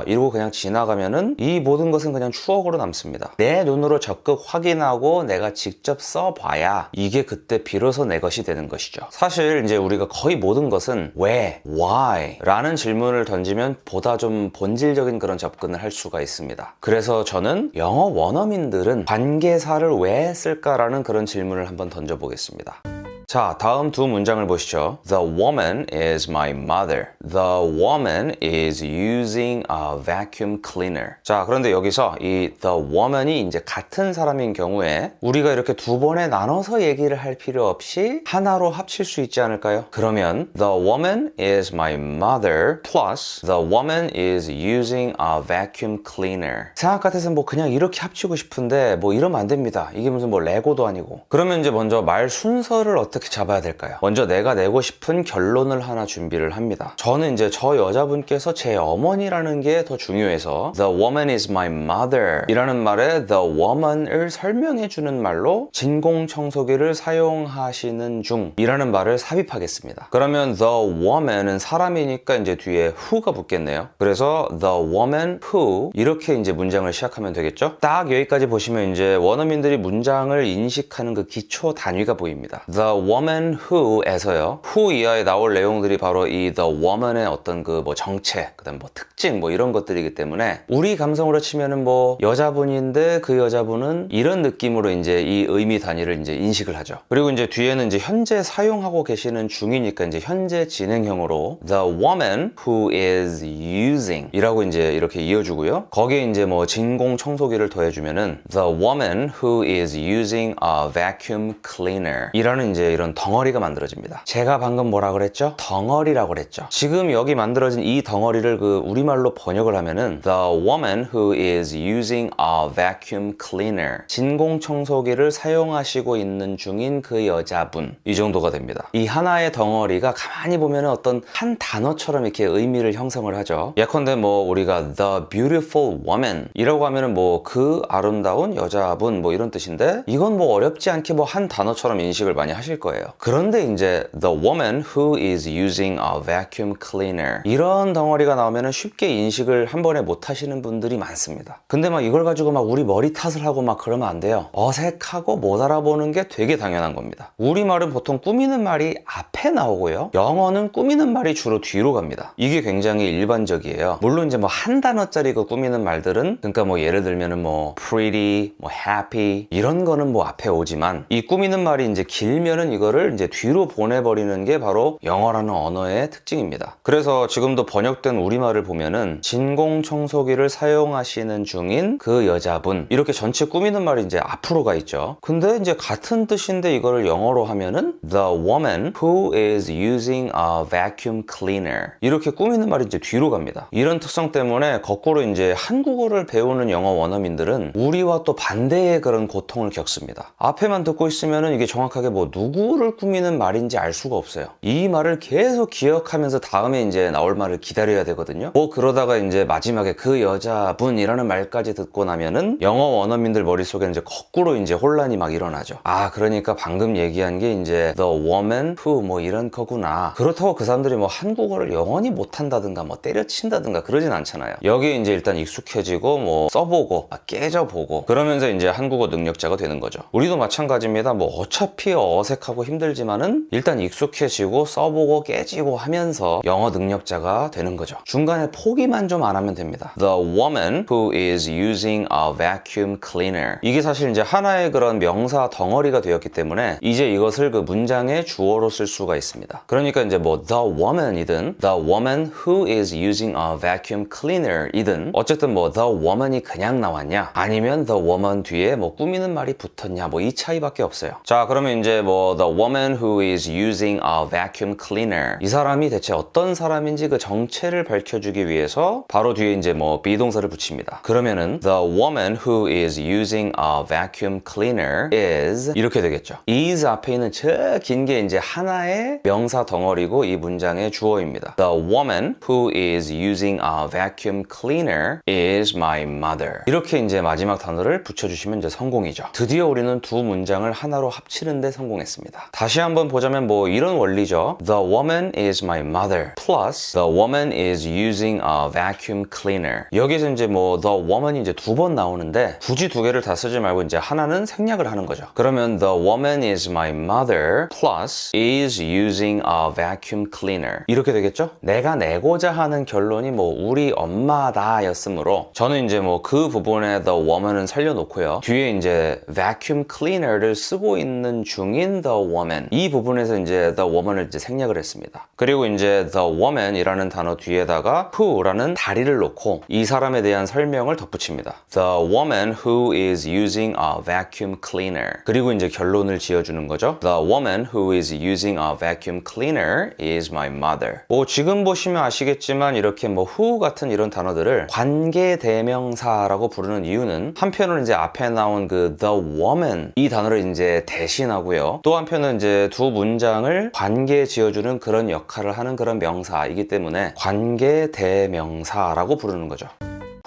이러고 그냥 지나가면은 이 모든 것은 그냥 추억으로 남습니다. 내 눈으로 적극 확인하고 내가 직접 써봐야 이게 그때 비로소 내 것이 되는 것이죠. 사실 이제 우리가 거의 모든 것은 왜, why 라는 질문을 던지면 보다 좀 본질적인 그런 접근을 할 수가 있습니다. 그래서 저는 영어 원어민들은 관계사를 왜 쓸까라는 그런 질문을 한번 던져보겠습니다. 자, 다음 두 문장을 보시죠. The woman is my mother. The woman is using a vacuum cleaner. 자, 그런데 여기서 이 the woman이 이제 같은 사람인 경우에 우리가 이렇게 두 번에 나눠서 얘기를 할 필요 없이 하나로 합칠 수 있지 않을까요? 그러면 the woman is my mother plus the woman is using a vacuum cleaner. 생각 같아서 뭐 그냥 이렇게 합치고 싶은데 뭐 이러면 안 됩니다. 이게 무슨 뭐 레고도 아니고. 그러면 이제 먼저 말 순서를 어떻게 잡아야 될까요? 먼저 내가 내고 싶은 결론을 하나 준비를 합니다. 저는 이제 저 여자분께서 제 어머니라는 게 더 중요해서 The woman is my mother 이라는 말에 The woman을 설명해주는 말로 진공청소기를 사용하시는 중 이라는 말을 삽입하겠습니다. 그러면 The woman은 사람이니까 이제 뒤에 who가 붙겠네요. 그래서 The woman who 이렇게 이제 문장을 시작하면 되겠죠? 딱 여기까지 보시면 이제 원어민들이 문장을 인식하는 그 기초 단위가 보입니다. The woman who에서요. who 이하에 나올 내용들이 바로 이 the woman의 어떤 그 뭐 정체, 그다음 뭐 특징 뭐 이런 것들이기 때문에 우리 감성으로 치면은 뭐 여자분인데 그 여자분은 이런 느낌으로 이제 이 의미 단위를 이제 인식을 하죠. 그리고 이제 뒤에는 이제 현재 사용하고 계시는 중이니까 이제 현재 진행형으로 the woman who is using 이라고 이제 이렇게 이어주고요. 거기에 이제 뭐 진공 청소기를 더해주면은 the woman who is using a vacuum cleaner 이라는 이제 이런 덩어리가 만들어집니다. 제가 방금 뭐라 그랬죠? 덩어리라고 그랬죠. 지금 여기 만들어진 이 덩어리를 그 우리말로 번역을 하면은 The woman who is using a vacuum cleaner. 진공청소기를 사용하시고 있는 중인 그 여자분. 이 정도가 됩니다. 이 하나의 덩어리가 가만히 보면은 어떤 한 단어처럼 이렇게 의미를 형성을 하죠. 예컨대 뭐 우리가 The beautiful woman 이라고 하면은 뭐 그 아름다운 여자분 뭐 이런 뜻인데 이건 뭐 어렵지 않게 뭐 한 단어처럼 인식을 많이 하실 거예요. 그런데 이제 The woman who is using a vacuum cleaner 이런 덩어리가 나오면은 쉽게 인식을 한 번에 못 하시는 분들이 많습니다. 근데 막 이걸 가지고 막 우리 머리 탓을 하고 막 그러면 안 돼요. 어색하고 못 알아보는 게 되게 당연한 겁니다. 우리말은 보통 꾸미는 말이 앞에 나오고요. 영어는 꾸미는 말이 주로 뒤로 갑니다. 이게 굉장히 일반적이에요. 물론 이제 뭐 한 단어짜리 그 꾸미는 말들은 그러니까 뭐 예를 들면은 뭐 pretty, 뭐 happy 이런 거는 뭐 앞에 오지만 이 꾸미는 말이 이제 길면은 이거를 이제 뒤로 보내버리는 게 바로 영어라는 언어의 특징입니다. 그래서 지금도 번역된 우리말을 보면은 진공청소기를 사용하시는 중인 그 여자분 이렇게 전체 꾸미는 말이 이제 앞으로 가 있죠. 근데 이제 같은 뜻인데 이거를 영어로 하면은 The woman who is using a vacuum cleaner 이렇게 꾸미는 말이 이제 뒤로 갑니다. 이런 특성 때문에 거꾸로 이제 한국어를 배우는 영어 원어민들은 우리와 또 반대의 그런 고통을 겪습니다. 앞에만 듣고 있으면은 이게 정확하게 뭐 누구를 꾸미는 말인지 알 수가 없어요. 이 말을 계속 기억하면서 다음에 이제 나올 말을 기다려야 되거든요. 뭐 그러다가 이제 마지막에 그 여자분이라는 말까지 듣고 나면은 영어 원어민들 머릿속에 이제 거꾸로 이제 혼란이 막 일어나죠. 아, 그러니까 방금 얘기한 게 이제 the woman who 뭐 이런 거구나. 그렇다고 그 사람들이 뭐 한국어를 영원히 못한다든가 뭐 때려친다든가 그러진 않잖아요. 여기에 이제 일단 익숙해지고 뭐 써보고 깨져보고 그러면서 이제 한국어 능력자가 되는 거죠. 우리도 마찬가지입니다. 뭐 어차피 어색하고 힘들지만은 일단 익숙해지고 써보고 깨지고 하면서 영어 능력자가 되는 거죠. 중간에 포기만 좀 안 하면 됩니다. The woman who is using a vacuum cleaner 이게 사실 이제 하나의 그런 명사 덩어리가 되었기 때문에 이제 이것을 그 문장의 주어로 쓸 수가 있습니다. 그러니까 이제 뭐 the woman이든 the woman who is using a vacuum cleaner 이든 어쨌든 뭐 the woman이 그냥 나왔냐 아니면 the woman 뒤에 뭐 꾸미는 말이 붙었냐 뭐 이 차이밖에 없어요. 자, 그러면 이제 뭐 the woman who is using a vacuum cleaner 이 사람이 대체 어떤 사람인지 그 정체를 밝혀주기 위해서 바로 뒤에 이제 뭐 비동사를 붙입니다. 그러면은 the woman who is using a vacuum cleaner is 이렇게 되겠죠. is 앞에 있는 저 긴 게 이제 하나의 명사 덩어리고 이 문장의 주어입니다. The woman who is using a vacuum cleaner is my mother. 이렇게 이제 마지막 단어를 붙여주시면 이제 성공이죠. 드디어 우리는 두 문장을 하나로 합치는데 성공했습니다. 다시 한번 보자면 뭐 이런 원리죠. The woman is my mother plus the woman is using a vacuum cleaner. 여기서 이제 뭐 the woman이 이제 두 번 나오는데 굳이 두 개를 다 쓰지 말고 이제 하나는 생략을 하는 거죠. 그러면 the woman is my mother plus is using a vacuum cleaner. 이렇게 되겠죠? 내가 내고자 하는 결론이 뭐 우리 엄마다 였으므로 저는 이제 뭐 그 부분에 the woman은 살려놓고요. 뒤에 이제 vacuum cleaner를 쓰고 있는 중인 the woman 이 부분에서 이제 the woman을 이제 생략을 했습니다. 그리고 이제 the woman이라는 단어 뒤에다가 who라는 다리를 놓고 이 사람에 대한 설명을 덧붙입니다. The woman who is using a vacuum cleaner. 그리고 이제 결론을 지어주는 거죠. The woman who is using a vacuum cleaner is my mother. 뭐 지금 보시면 아시겠지만 이렇게 뭐 who 같은 이런 단어들을 관계 대명사라고 부르는 이유는 한편으로는 이제 앞에 나온 그 the woman 이 단어를 이제 대신하고요. 또 한편은 이제 두 문장을 관계 지어주는 그런 역할을 하는 그런 명사이기 때문에 관계 대명사라고 부르는 거죠.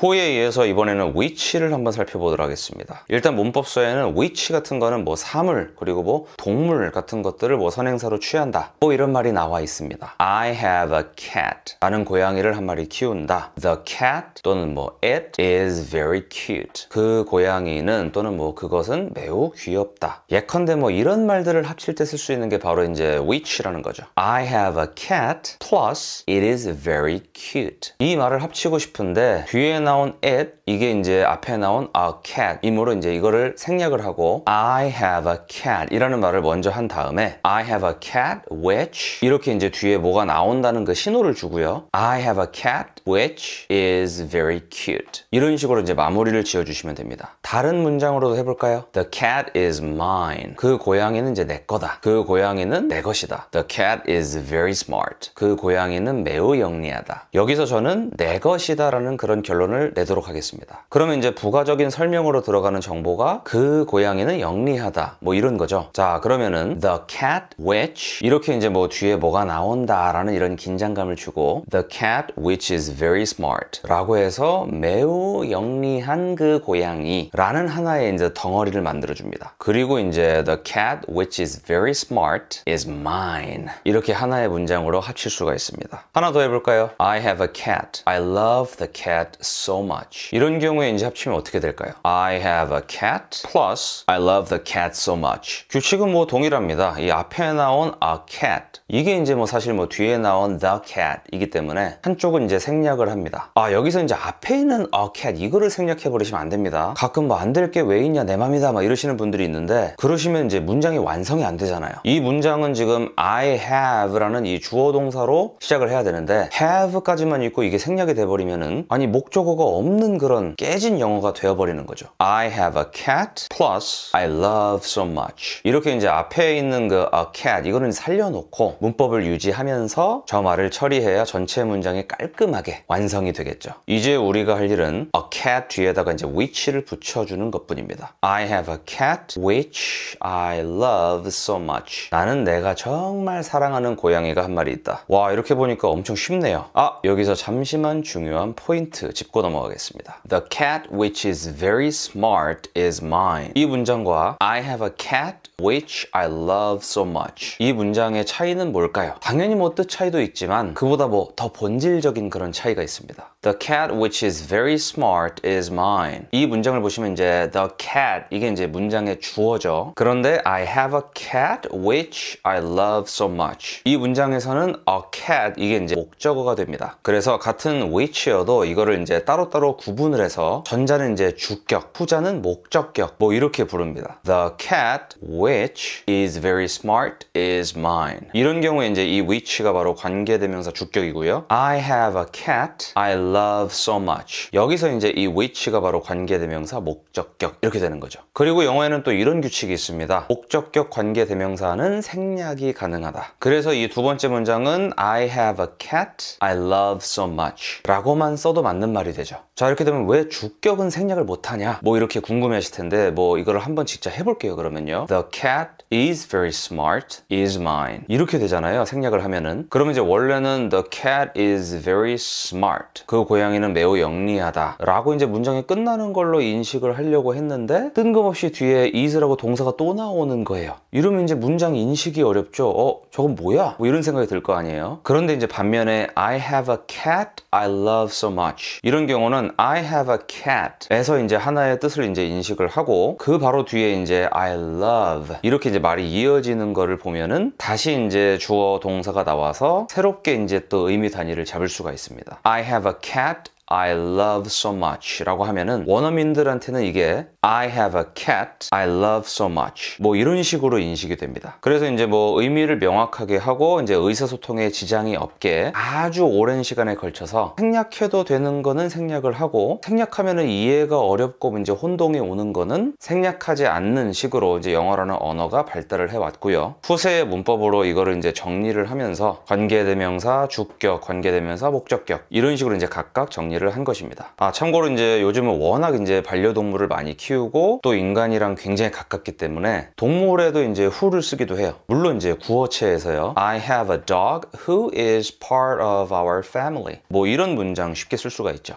호에 의해서 이번에는 which를 한번 살펴보도록 하겠습니다. 일단 문법서에는 which 같은 거는 뭐 사물 그리고 뭐 동물 같은 것들을 뭐 선행사로 취한다 뭐 이런 말이 나와 있습니다. I have a cat 나는 고양이를 한 마리 키운다. The cat 또는 뭐 it is very cute 그 고양이는 또는 뭐 그것은 매우 귀엽다. 예컨대 뭐 이런 말들을 합칠 때 쓸 수 있는 게 바로 이제 which라는 거죠. I have a cat plus it is very cute 이 말을 합치고 싶은데 뒤에 나온 it 이게 이제 앞에 나온 a cat 이므로 이제 이거를 생략을 하고 I have a cat 이라는 말을 먼저 한 다음에 I have a cat which 이렇게 이제 뒤에 뭐가 나온다는 그 신호를 주고요. I have a cat which is very cute. 이런 식으로 이제 마무리를 지어주시면 됩니다. 다른 문장으로도 해볼까요? The cat is mine. 그 고양이는 이제 내 거다. 그 고양이는 내 것이다. The cat is very smart. 그 고양이는 매우 영리하다. 여기서 저는 내 것이다 라는 그런 결론을 내도록 하겠습니다. 그러면 이제 부가적인 설명으로 들어가는 정보가 그 고양이는 영리하다. 뭐 이런 거죠. 자, 그러면은 the cat which 이렇게 이제 뭐 뒤에 뭐가 나온다 라는 이런 긴장감을 주고 the cat which is very smart 라고 해서 매우 영리한 그 고양이 라는 하나의 이제 덩어리를 만들어 줍니다. 그리고 이제 the cat which is very smart is mine 이렇게 하나의 문장으로 합칠 수가 있습니다. 하나 더 해볼까요? I have a cat. I love the cat so much. 이런 경우에 이제 합치면 어떻게 될까요? I have a cat plus I love the cat so much. 규칙은 뭐 동일합니다. 이 앞에 나온 a cat 이게 이제 뭐 사실 뭐 뒤에 나온 the cat 이기 때문에 한쪽은 이제 생략을 합니다. 아, 여기서 이제 앞에 있는 a cat 이거를 생략해 버리시면 안 됩니다. 가끔 뭐 안 될 게 왜 있냐 내 맘이다 막 이러시는 분들이 있는데 그러시면 이제 문장이 완성이 안 되잖아요. 이 문장은 지금 I have 라는 이 주어 동사로 시작을 해야 되는데 have 까지만 있고 이게 생략이 돼버리면은 아니 목적어가 없는 그런 깨진 영어가 되어버리는 거죠. I have a cat plus I love so much. 이렇게 이제 앞에 있는 그 a cat 이거는 살려놓고 문법을 유지하면서 저 말을 처리해야 전체 문장이 깔끔하게 완성이 되겠죠. 이제 우리가 할 일은 a cat 뒤에다가 이제 which를 붙여주는 것뿐입니다. I have a cat which I love so much. 나는 내가 정말 사랑하는 고양이가 한 마리 있다. 와, 이렇게 보니까 엄청 쉽네요. 아, 여기서 잠시만 중요한 포인트 짚고 넘어가겠습니다. The cat which is very smart is mine. 이 문장과 I have a cat which I love so much. 이 문장의 차이는 뭘까요? 당연히 뭐 뜻 차이도 있지만 그보다 뭐 더 본질적인 그런 차이가 있습니다. The cat which is very smart is mine. 이 문장을 보시면 이제 the cat 이게 이제 문장의 주어죠. 그런데 I have a cat which I love so much. 이 문장에서는 a cat 이게 이제 목적어가 됩니다. 그래서 같은 which여도 이거를 이제 따로따로 구분을 해서 전자는 이제 주격, 후자는 목적격 뭐 이렇게 부릅니다. The cat which is very smart is mine. 이런 경우에 이제 이 which가 바로 관계대명사 주격이고요. I have a cat I love so much. 여기서 이제 이 which가 바로 관계대명사 목적격 이렇게 되는 거죠. 그리고 영어에는 또 이런 규칙이 있습니다. 목적격 관계대명사는 생략이 가능하다. 그래서 이 두 번째 문장은 I have a cat I love so much 라고만 써도 맞는 말이 되죠. 자, 이렇게 되면 왜 주격은 생략을 못하냐 뭐 이렇게 궁금해 하실 텐데 뭐 이거를 한번 직접 해볼게요. 그러면요 The cat is very smart is mine 이렇게 되잖아요. 생략을 하면은. 그러면 이제 원래는 The cat is very smart 그 고양이는 매우 영리하다 라고 이제 문장이 끝나는 걸로 인식을 하려고 했는데 뜬금없이 뒤에 is라고 동사가 또 나오는 거예요. 이러면 이제 문장 인식이 어렵죠. 저건 뭐야? 뭐 이런 생각이 들 거 아니에요. 그런데 이제 반면에 I have a cat I love so much 이런 경우는 I have a cat 에서 이제 하나의 뜻을 이제 인식을 하고 그 바로 뒤에 이제 I love 이렇게 이제 말이 이어지는 거를 보면은 다시 이제 주어 동사가 나와서 새롭게 이제 또 의미 단위를 잡을 수가 있습니다. I have a cat I love so much 라고 하면은 원어민들한테는 이게 I have a cat I love so much 뭐 이런 식으로 인식이 됩니다. 그래서 이제 뭐 의미를 명확하게 하고 이제 의사소통에 지장이 없게 아주 오랜 시간에 걸쳐서 생략해도 되는 거는 생략을 하고 생략하면은 이해가 어렵고 이제 혼동이 오는 거는 생략하지 않는 식으로 이제 영어라는 언어가 발달을 해왔고요. 후세의 문법으로 이거를 이제 정리를 하면서 관계대명사, 주격, 관계대명사, 목적격 이런 식으로 이제 각각 정리를 한 것입니다. 참고로 이제 요즘은 워낙 이제 반려동물을 많이 키우고 또 인간이랑 굉장히 가깝기 때문에 동물에도 이제 who를 쓰기도 해요. 물론 이제 구어체에서요. I have a dog who is part of our family. 뭐 이런 문장 쉽게 쓸 수가 있죠.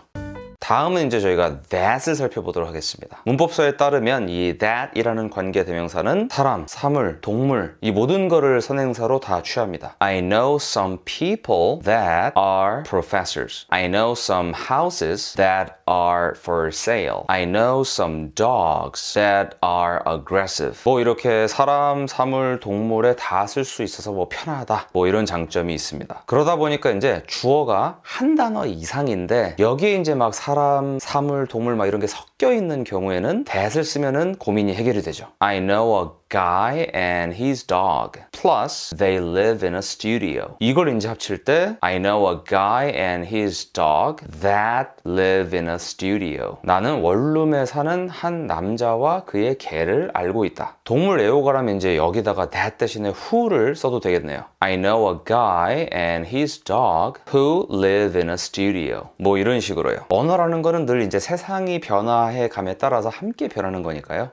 다음은 이제 저희가 that을 살펴보도록 하겠습니다. 문법서에 따르면 이 that이라는 관계대명사는 사람, 사물, 동물 이 모든 거를 선행사로 다 취합니다. I know some people that are professors. I know some houses that are for sale. I know some dogs that are aggressive. 뭐 이렇게 사람, 사물, 동물에 다 쓸 수 있어서 뭐 편하다. 뭐 이런 장점이 있습니다. 그러다 보니까 이제 주어가 한 단어 이상인데 여기에 이제 막 사람, 사물, 동물 막 이런 게 섞여 있는 경우에는 that을 쓰면은 고민이 해결이 되죠. I know a guy and his dog. Plus, they live in a studio. 이걸 이제 합칠 때 I know a guy and his dog that live in a studio. 나는 원룸에 사는 한 남자와 그의 개를 알고 있다. 동물 애호가라면 이제 여기다가 that 대신에 who를 써도 되겠네요. I know a guy and his dog who live in a studio. 뭐 이런 식으로요. 언어라는 거는 늘 이제 세상이 변화해 감에 따라서 함께 변하는 거니까요.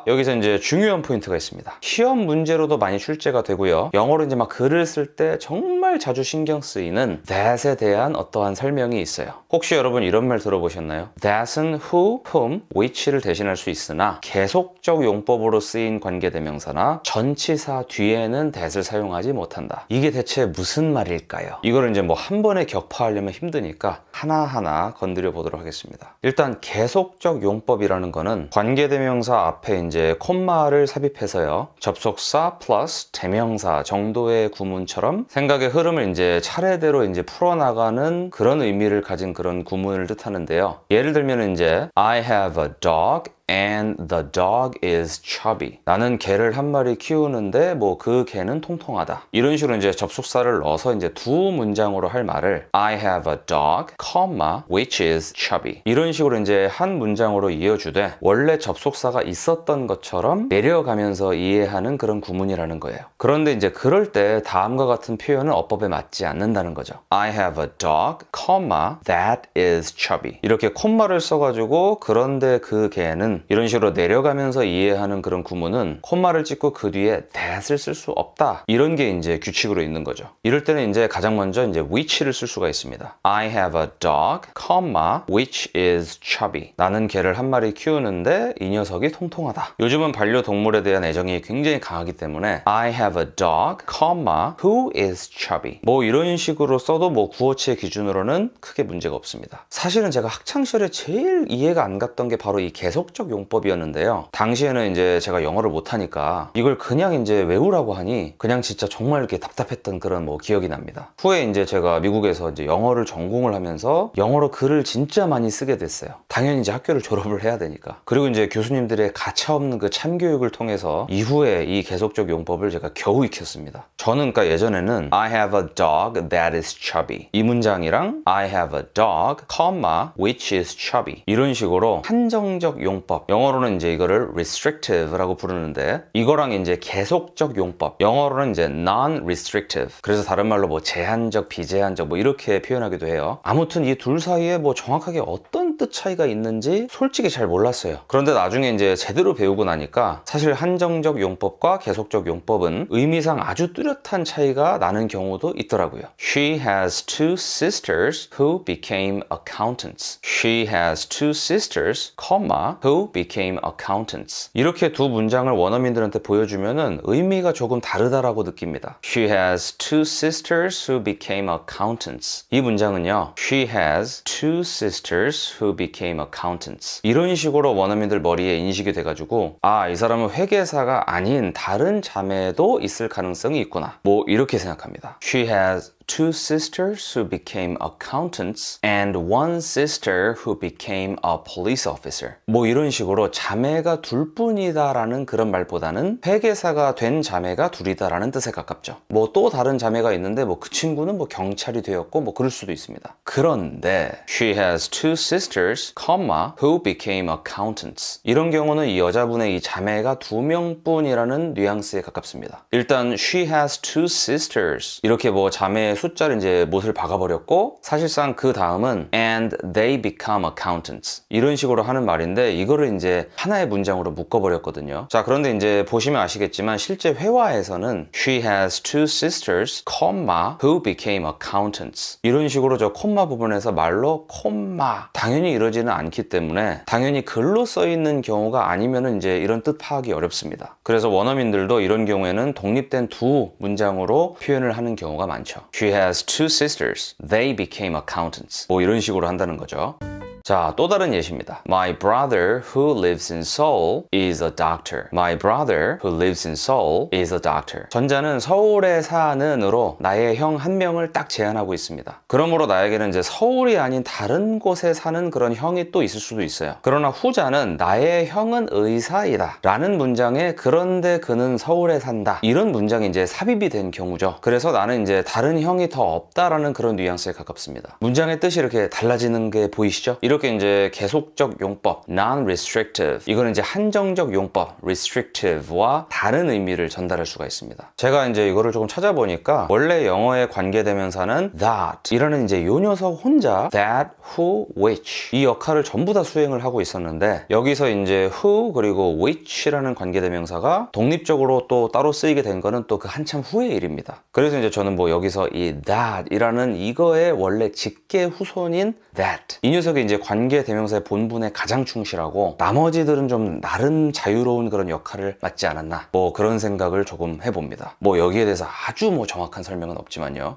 여기서 이제 중요한 포인트가 있습니다. 시험 문제로도 많이 출제가 되고요. 영어로 이제 막 글을 쓸 때 정말 자주 신경 쓰이는 that에 대한 어떠한 설명이 있어요. 혹시 여러분 이런 말 들어보셨나요? that은 who, whom, which를 대신할 수 있으나 계속적 용법으로 쓰인 관계대명사나 전치사 뒤에는 that을 사용하지 못한다. 이게 대체 무슨 말일까요? 이거를 이제 뭐 한 번에 격파하려면 힘드니까 하나하나 건드려 보도록 하겠습니다. 일단 계속적 용법이라는 거는 관계대명사 앞에 이제 콤마를 삽입해서요. 접속사 플러스 대명사 정도의 구문처럼 생각의 흐름을 이제 차례대로 이제 풀어나가는 그런 의미를 가진 그런 구문을 뜻하는데요. 예를 들면 이제 I have a dog and the dog is chubby. 나는 개를 한 마리 키우는데 뭐 그 개는 통통하다. 이런 식으로 이제 접속사를 넣어서 이제 두 문장으로 할 말을 I have a dog, comma, which is chubby. 이런 식으로 이제 한 문장으로 이어주되 원래 접속사가 있었던 것처럼 내려가면서 이해하는 그런 구문이라는 거예요. 그런데 이제 그럴 때 다음과 같은 표현은 어법에 맞지 않는다는 거죠. I have a dog, comma, that is chubby. 이렇게 콤마를 써가지고 그런데 그 개는 이런 식으로 내려가면서 이해하는 그런 구문은 콤마를 찍고 그 뒤에 that을 쓸 수 없다. 이런 게 이제 규칙으로 있는 거죠. 이럴 때는 이제 가장 먼저 이제 which를 쓸 수가 있습니다. I have a dog, comma, which is chubby. 나는 개를 한 마리 키우는데 이 녀석이 통통하다. 요즘은 반려동물에 대한 애정이 굉장히 강하기 때문에 I have a dog, comma, who is chubby. 뭐 이런 식으로 써도 뭐 구어체의 기준으로는 크게 문제가 없습니다. 사실은 제가 학창시절에 제일 이해가 안 갔던 게 바로 이 계속적 용법이었는데요. 당시에는 이제 제가 영어를 못하니까 이걸 그냥 이제 외우라고 하니 그냥 진짜 정말 이렇게 답답했던 그런 뭐 기억이 납니다. 후에 이제 제가 미국에서 이제 영어를 전공을 하면서 영어로 글을 진짜 많이 쓰게 됐어요. 당연히 이제 학교를 졸업을 해야 되니까. 그리고 이제 교수님들의 가차없는 그 참교육을 통해서 이후에 이 계속적 용법을 제가 겨우 익혔습니다. 저는 그러니까 예전에는 I have a dog that is chubby. 이 문장이랑 I have a dog, comma, which is chubby. 이런 식으로 한정적 용법. 영어로는 이제 이거를 restrictive라고 부르는데 이거랑 이제 계속적 용법. 영어로는 이제 non-restrictive. 그래서 다른 말로 뭐 제한적, 비제한적 뭐 이렇게 표현하기도 해요. 아무튼 이 둘 사이에 뭐 정확하게 어떤 뜻 차이가 있는지 솔직히 잘 몰랐어요. 그런데 나중에 이제 제대로 배우고 나니까 사실 한정적 용법과 계속적 용법은 의미상 아주 뚜렷한 차이가 나는 경우도 있더라고요. She has two sisters who became accountants. She has two sisters, comma, who became accountants. 이렇게 두 문장을 원어민들한테 보여주면은 의미가 조금 다르다라고 느낍니다. She has two sisters who became accountants. 이 문장은요. She has two sisters who became accountants. 이런 식으로 원어민들 머리에 인식이 돼가지고 이 사람은 회계사가 아닌 다른 자매도 있을 가능성이 있구나. 뭐 이렇게 생각합니다. She has two sisters who became accountants and one sister who became a police officer. 뭐 이런 식으로 자매가 둘뿐이다라는 그런 말보다는 회계사가 된 자매가 둘이다라는 뜻에 가깝죠. 뭐 또 다른 자매가 있는데 뭐 그 친구는 뭐 경찰이 되었고 뭐 그럴 수도 있습니다. 그런데 she has two sisters, comma, who became accountants. 이런 경우는 이 여자분의 이 자매가 두 명뿐이라는 뉘앙스에 가깝습니다. 일단 she has two sisters 이렇게 뭐 자매의 숫자를 이제 못을 박아버렸고 사실상 그 다음은 and they become accountants 이런 식으로 하는 말인데 이거를 이제 하나의 문장으로 묶어버렸거든요. 자, 그런데 이제 보시면 아시겠지만 실제 회화에서는 she has two sisters, comma, who became accountants 이런 식으로 저 콤마 부분에서 말로 콤마 당연히 이러지는 않기 때문에 당연히 글로 써있는 경우가 아니면은 이제 이런 뜻 파악이 어렵습니다. 그래서 원어민들도 이런 경우에는 독립된 두 문장으로 표현을 하는 경우가 많죠. She has two sisters. They became accountants. 뭐 이런 식으로 한다는 거죠. 자, 또 다른 예시입니다. My brother who lives in Seoul is a doctor. My brother who lives in Seoul is a doctor. 전자는 서울에 사는으로 나의 형 한 명을 딱 제한하고 있습니다. 그러므로 나에게는 이제 서울이 아닌 다른 곳에 사는 그런 형이 또 있을 수도 있어요. 그러나 후자는 나의 형은 의사이다 라는 문장에 그런데 그는 서울에 산다 이런 문장이 이제 삽입이 된 경우죠. 그래서 나는 이제 다른 형이 더 없다라는 그런 뉘앙스에 가깝습니다. 문장의 뜻이 이렇게 달라지는 게 보이시죠? 이렇게 이제 계속적 용법 non-restrictive 이거는 이제 한정적 용법 restrictive와 다른 의미를 전달할 수가 있습니다. 제가 이제 이거를 조금 찾아보니까 원래 영어의 관계대명사는 that 이라는 이제 요 녀석 혼자 that, who, which 이 역할을 전부 다 수행을 하고 있었는데 여기서 이제 who 그리고 which라는 관계대명사가 독립적으로 또 따로 쓰이게 된 거는 또 그 한참 후의 일입니다. 그래서 이제 저는 뭐 여기서 이 that 이라는 이거의 원래 직계 후손인 that 이 녀석이 이제 관계대명사의 본분에 가장 충실하고 나머지들은 좀 나름 자유로운 그런 역할을 맡지 않았나 뭐 그런 생각을 조금 해봅니다. 뭐 여기에 대해서 아주 뭐 정확한 설명은 없지만요.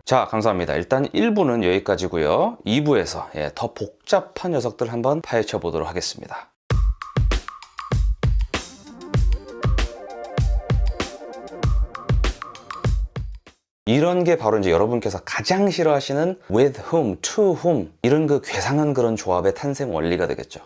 자, 감사합니다. 일단 1부는 여기까지고요. 2부에서 더 복잡한 녀석들 한번 파헤쳐 보도록 하겠습니다. 이런 게 바로 이제 여러분께서 가장 싫어하시는 with whom, to whom 이런 그 괴상한 그런 조합의 탄생 원리가 되겠죠.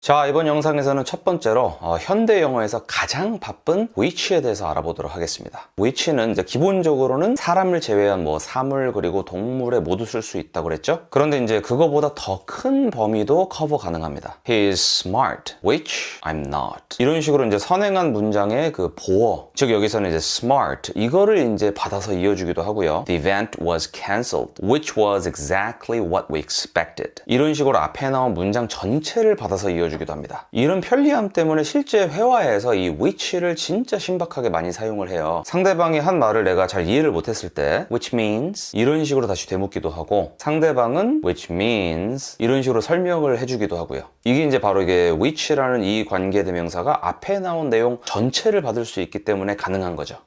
자, 이번 영상에서는 첫 번째로 현대 영어에서 가장 바쁜 which에 대해서 알아보도록 하겠습니다. which는 이제 기본적으로는 사람을 제외한 뭐 사물 그리고 동물에 모두 쓸 수 있다고 그랬죠? 그런데 이제 그거보다 더 큰 범위도 커버 가능합니다. He is smart, which I'm not. 이런 식으로 이제 선행한 문장의 그 보어, 즉 여기서는 이제 smart 이거를 이제 받아서 이어주기도 하고요. The event was cancelled, which was exactly what we expected. 이런 식으로 앞에 나온 문장 전체를 받아서 이어주기도 합니다. 이런 편리함 때문에 실제 회화에서 이 which를 진짜 신박하게 많이 사용을 해요. 상대방이 한 말을 내가 잘 이해를 못했을 때 which means 이런 식으로 다시 되묻기도 하고 상대방은 which means 이런 식으로 설명을 해주기도 하고요. 이게 이제 바로 이게 which라는 이 관계대명사가 앞에 나온 내용 전체를 받을 수 있기 때문에 가능한 거죠.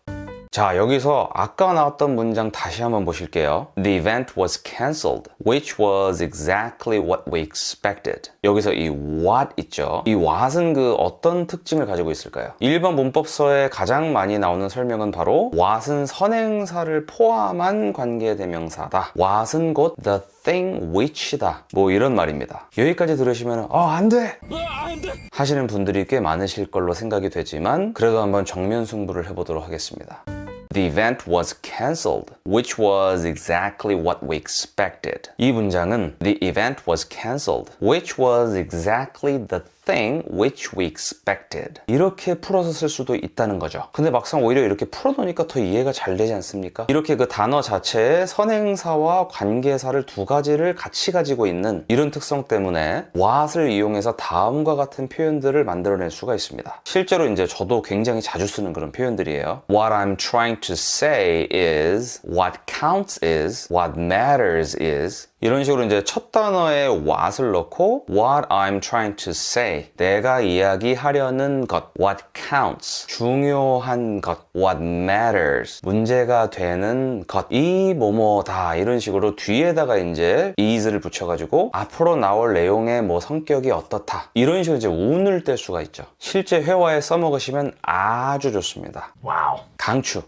자, 여기서 아까 나왔던 문장 다시 한번 보실게요. The event was cancelled, which was exactly what we expected. 여기서 이 what 있죠? 이 what은 그 어떤 특징을 가지고 있을까요? 일반 문법서에 가장 많이 나오는 설명은 바로 what은 선행사를 포함한 관계대명사다. what은 곧 the thing which이다. 뭐 이런 말입니다. 여기까지 들으시면 안 돼! 하시는 분들이 꽤 많으실 걸로 생각이 되지만 그래도 한번 정면 승부를 해보도록 하겠습니다. The event was cancelled, which was exactly what we expected. 이 문장은 The event was cancelled, which was exactly the thing which we expected. 이렇게 풀어서 쓸 수도 있다는 거죠. 근데 막상 오히려 이렇게 풀어놓으니까 더 이해가 잘 되지 않습니까? 이렇게 그 단어 자체에 선행사와 관계사를 두 가지를 같이 가지고 있는 이런 특성 때문에 what을 이용해서 다음과 같은 표현들을 만들어낼 수가 있습니다. 실제로 이제 저도 굉장히 자주 쓰는 그런 표현들이에요. What I'm trying to say is, what counts is, what matters is. 이런 식으로 이제 첫 단어에 what을 넣고 what I'm trying to say 내가 이야기하려는 것 what counts 중요한 것 what matters 문제가 되는 것 이 뭐뭐다 이런 식으로 뒤에다가 이제 is를 붙여가지고 앞으로 나올 내용의 뭐 성격이 어떻다 이런 식으로 이제 운을 뗄 수가 있죠. 실제 회화에 써먹으시면 아주 좋습니다. 와우. 강추.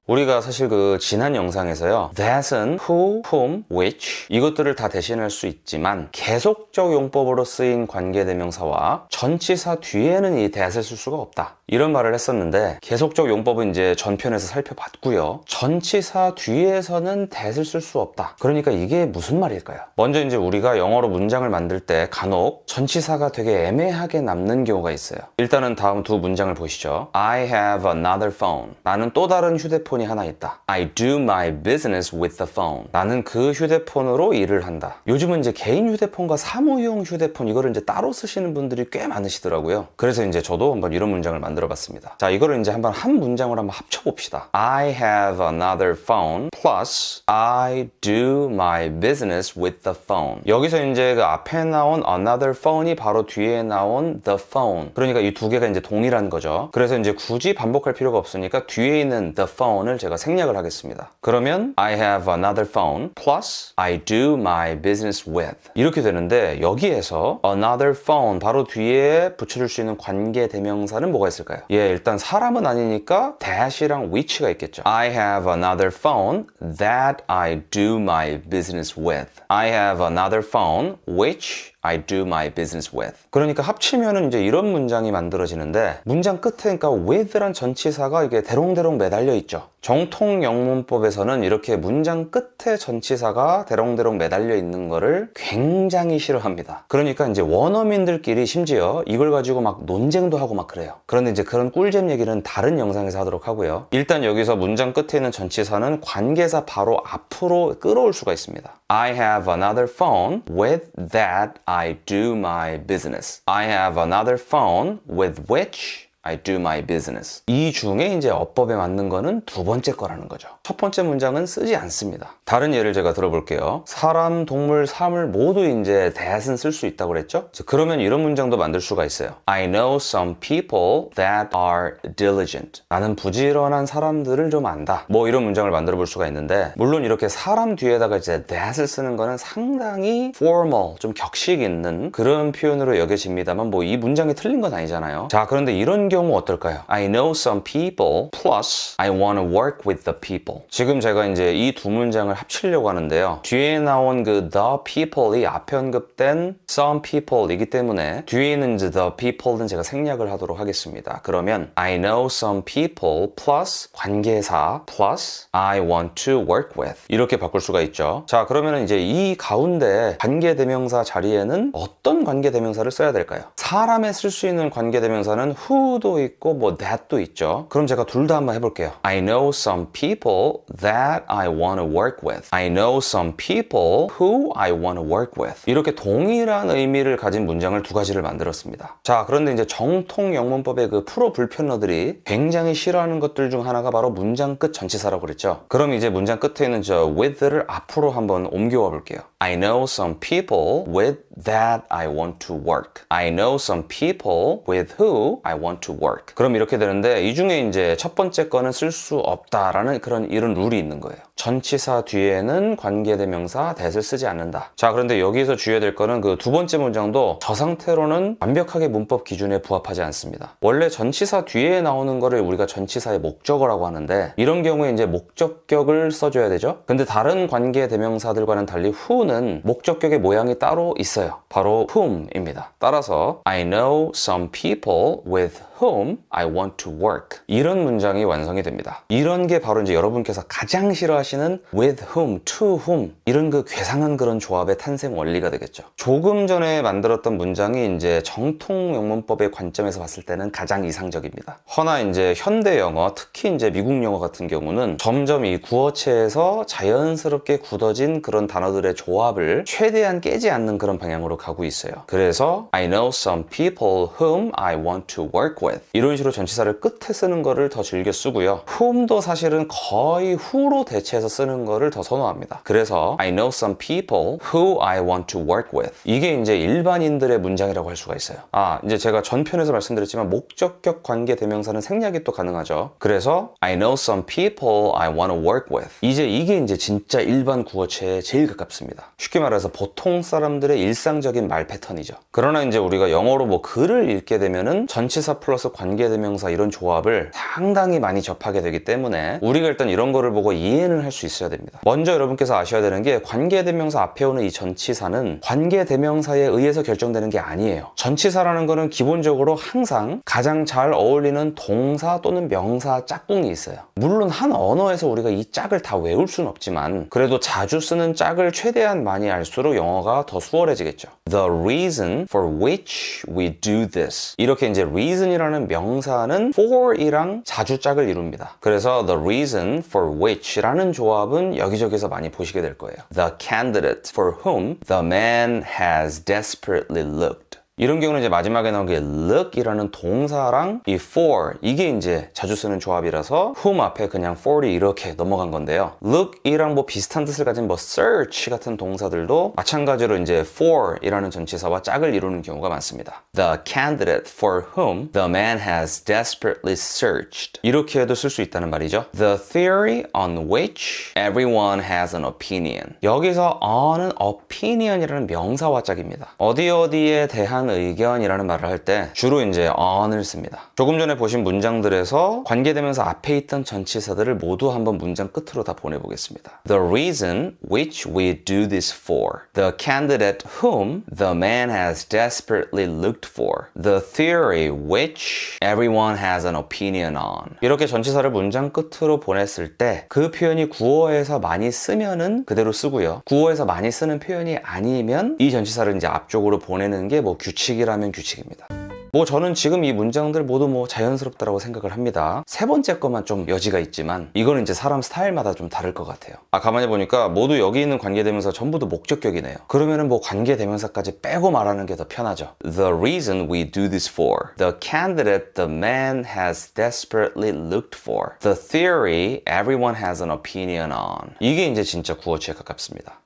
우리가 사실 그 지난 영상에서요 that은 who, whom, which 이것들을 다 대신할 수 있지만 계속적 용법으로 쓰인 관계대명사와 전치사 뒤에는 이 that을 쓸 수가 없다 이런 말을 했었는데 계속적 용법은 이제 전편에서 살펴봤고요 전치사 뒤에서는 that을 쓸 수 없다 그러니까 이게 무슨 말일까요? 먼저 이제 우리가 영어로 문장을 만들 때 간혹 전치사가 되게 애매하게 남는 경우가 있어요. 일단은 다음 두 문장을 보시죠. I have another phone. 나는 또 다른 휴대폰이 하나 있다. I do my business with the phone. 나는 그 휴대폰으로 일을 한다. 요즘은 이제 개인 휴대폰과 사무용 휴대폰 이거를 이제 따로 쓰시는 분들이 꽤 많으시더라고요. 그래서 이제 저도 한번 이런 문장을 만들어 만들어 봤습니다. 자, 이거를 이제 한번 한 문장으로 한번 합쳐 봅시다. I have another phone plus I do my business with the phone. 여기서 이제 그 앞에 나온 another phone이 바로 뒤에 나온 the phone. 그러니까 이 두 개가 이제 동일한 거죠. 그래서 이제 굳이 반복할 필요가 없으니까 뒤에 있는 the phone을 제가 생략을 하겠습니다. 그러면 I have another phone plus I do my business with. 이렇게 되는데 여기에서 another phone 바로 뒤에 붙여줄 수 있는 관계 대명사는 뭐가 있을까요? 예, 일단 사람은 아니니까 that이랑 which가 있겠죠. I have another phone that I do my business with. I have another phone which I do my business with. 그러니까 합치면은 이제 이런 문장이 만들어지는데 문장 끝에 그러니까 with란 전치사가 이게 대롱대롱 매달려 있죠. 정통 영문법에서는 이렇게 문장 끝에 전치사가 대롱대롱 매달려 있는 거를 굉장히 싫어합니다. 그러니까 이제 원어민들끼리 심지어 이걸 가지고 막 논쟁도 하고 막 그래요. 그런데 이제 그런 꿀잼 얘기는 다른 영상에서 하도록 하고요. 일단 여기서 문장 끝에 있는 전치사는 관계사 바로 앞으로 끌어올 수가 있습니다. I have another phone with that I do my business. I have another phone with which I do my business. 이 중에 이제 어법에 맞는 거는 두 번째 거라는 거죠. 첫 번째 문장은 쓰지 않습니다. 다른 예를 제가 들어볼게요. 사람, 동물, 사물 모두 이제 that은 쓸 수 있다고 그랬죠? 그러면 이런 문장도 만들 수가 있어요. I know some people that are diligent. 나는 부지런한 사람들을 좀 안다. 뭐 이런 문장을 만들어 볼 수가 있는데 물론 이렇게 사람 뒤에다가 이제 that을 쓰는 거는 상당히 formal, 좀 격식 있는 그런 표현으로 여겨집니다만 뭐 이 문장이 틀린 건 아니잖아요. 자, 그런데 이런 경우 어떨까요? I know some people plus I want to work with the people. 지금 제가 이제 이 두 문장을 합치려고 하는데요. 뒤에 나온 그 the people이 앞에 언급된 some people이기 때문에 뒤에 있는 이제 the people는 제가 생략을 하도록 하겠습니다. 그러면 I know some people plus 관계사 plus I want to work with 이렇게 바꿀 수가 있죠. 자, 그러면 이제 이 가운데 관계대명사 자리에는 어떤 관계대명사를 써야 될까요? 사람에 쓸 수 있는 관계대명사는 who도 있고 뭐 that도 있죠. 그럼 제가 둘 다 한번 해볼게요. I know some people that I want to work with. I know some people who I want to work with. 이렇게 동일한 의미를 가진 문장을 두 가지를 만들었습니다. 자, 그런데 이제 정통 영문법의 그 프로 불편러들이 굉장히 싫어하는 것들 중 하나가 바로 문장 끝 전치사라고 그랬죠. 그럼 이제 문장 끝에 있는 저 with를 앞으로 한번 옮겨와 볼게요. I know some people with that I want to work. I know some people with who I want to work. 그럼 이렇게 되는데 이 중에 이제 첫 번째 거는 쓸 수 없다라는 이런 룰이 있는 거예요. 전치사 뒤에는 관계대명사 that을 쓰지 않는다. 자, 그런데 여기서 주의해야 될 거는 그 두 번째 문장도 저 상태로는 완벽하게 문법 기준에 부합하지 않습니다. 원래 전치사 뒤에 나오는 거를 우리가 전치사의 목적어라고 하는데 이런 경우에 이제 목적격을 써줘야 되죠. 근데 다른 관계대명사들과는 달리 who는 목적격의 모양이 따로 있어요. 바로 whom입니다. 따라서 I know some people with whom I want to work. 이런 문장이 완성이 됩니다. 이런 게 바로 이제 여러분께서 가장 싫어하시는 with whom, to whom 이런 그 괴상한 그런 조합의 탄생 원리가 되겠죠. 조금 전에 만들었던 문장이 이제 정통 영문법의 관점에서 봤을 때는 가장 이상적입니다. 허나 이제 현대 영어, 특히 이제 미국 영어 같은 경우는 점점 이 구어체에서 자연스럽게 굳어진 그런 단어들의 조합을 최대한 깨지 않는 그런 방향으로 가고 있어요. 그래서 I know some people whom I want to work with. 이런 식으로 전치사를 끝에 쓰는 거를 더 즐겨 쓰고요. whom도 사실은 거의 who로 대체해서 쓰는 거를 더 선호합니다. 그래서 I know some people who I want to work with. 이게 이제 일반인들의 문장이라고 할 수가 있어요. 아, 이제 제가 전편에서 말씀드렸지만 목적격 관계 대명사는 생략이 또 가능하죠. 그래서 I know some people I want to work with. 이게 이제 진짜 일반 구어체에 제일 가깝습니다. 쉽게 말해서 보통 사람들의 일상적인 말 패턴이죠. 그러나 이제 우리가 영어로 뭐 글을 읽게 되면은 전치사 플러스 관계대명사 이런 조합을 상당히 많이 접하게 되기 때문에 우리가 일단 이런 거를 보고 이해는 할 수 있어야 됩니다. 먼저 여러분께서 아셔야 되는 게 관계대명사 앞에 오는 이 전치사는 관계대명사에 의해서 결정되는 게 아니에요. 전치사라는 거는 기본적으로 항상 가장 잘 어울리는 동사 또는 명사 짝꿍이 있어요. 물론 한 언어에서 우리가 이 짝을 다 외울 수는 없지만 그래도 자주 쓰는 짝을 최대한 많이 알수록 영어가 더 수월해지겠죠. The reason for which we do this. 이렇게 이제 reason이라는 명사는 for이랑 자주 짝을 이룹니다. 그래서 the reason for which라는 조합은 여기저기서 많이 보시게 될 거예요. The candidate for whom the man has desperately looked. 이런 경우는 이제 마지막에 나온 게 look이라는 동사랑 이 for 이게 이제 자주 쓰는 조합이라서 whom 앞에 그냥 for이 이렇게 넘어간 건데요. look이랑 뭐 비슷한 뜻을 가진 뭐 search 같은 동사들도 마찬가지로 이제 for이라는 전치사와 짝을 이루는 경우가 많습니다. The candidate for whom the man has desperately searched. 이렇게 해도 쓸 수 있다는 말이죠. The theory on which everyone has an opinion. 여기서 on은 opinion이라는 명사와 짝입니다. 어디에 대한 의견이라는 말을 할 때 주로 이제 on을 씁니다. 조금 전에 보신 문장들에서 관계대명사 앞에 있던 전치사들을 모두 한번 문장 끝으로 다 보내보겠습니다. The reason which we do this for. The candidate whom the man has desperately looked for. The theory which everyone has an opinion on. 이렇게 전치사를 문장 끝으로 보냈을 때 그 표현이 구어에서 많이 쓰면은 그대로 쓰고요. 구어에서 많이 쓰는 표현이 아니면 이 전치사를 이제 앞쪽으로 보내는 게 뭐 규칙이라면 규칙입니다. 뭐 저는 지금 이 문장들 모두 뭐 자연스럽다라고 생각을 합니다. 세 번째 것만 좀 여지가 있지만 이거는 이제 사람 스타일마다 좀 다를 것 같아요. 가만히 보니까 모두 여기 있는 관계대명사 전부 다 목적격이네요. 그러면은 뭐 관계대명사까지 빼고 말하는 게 더 편하죠. The reason we do this for. The candidate the man has desperately looked for. The theory everyone has an opinion on. 이게 이제 진짜 구어치에 가깝습니다.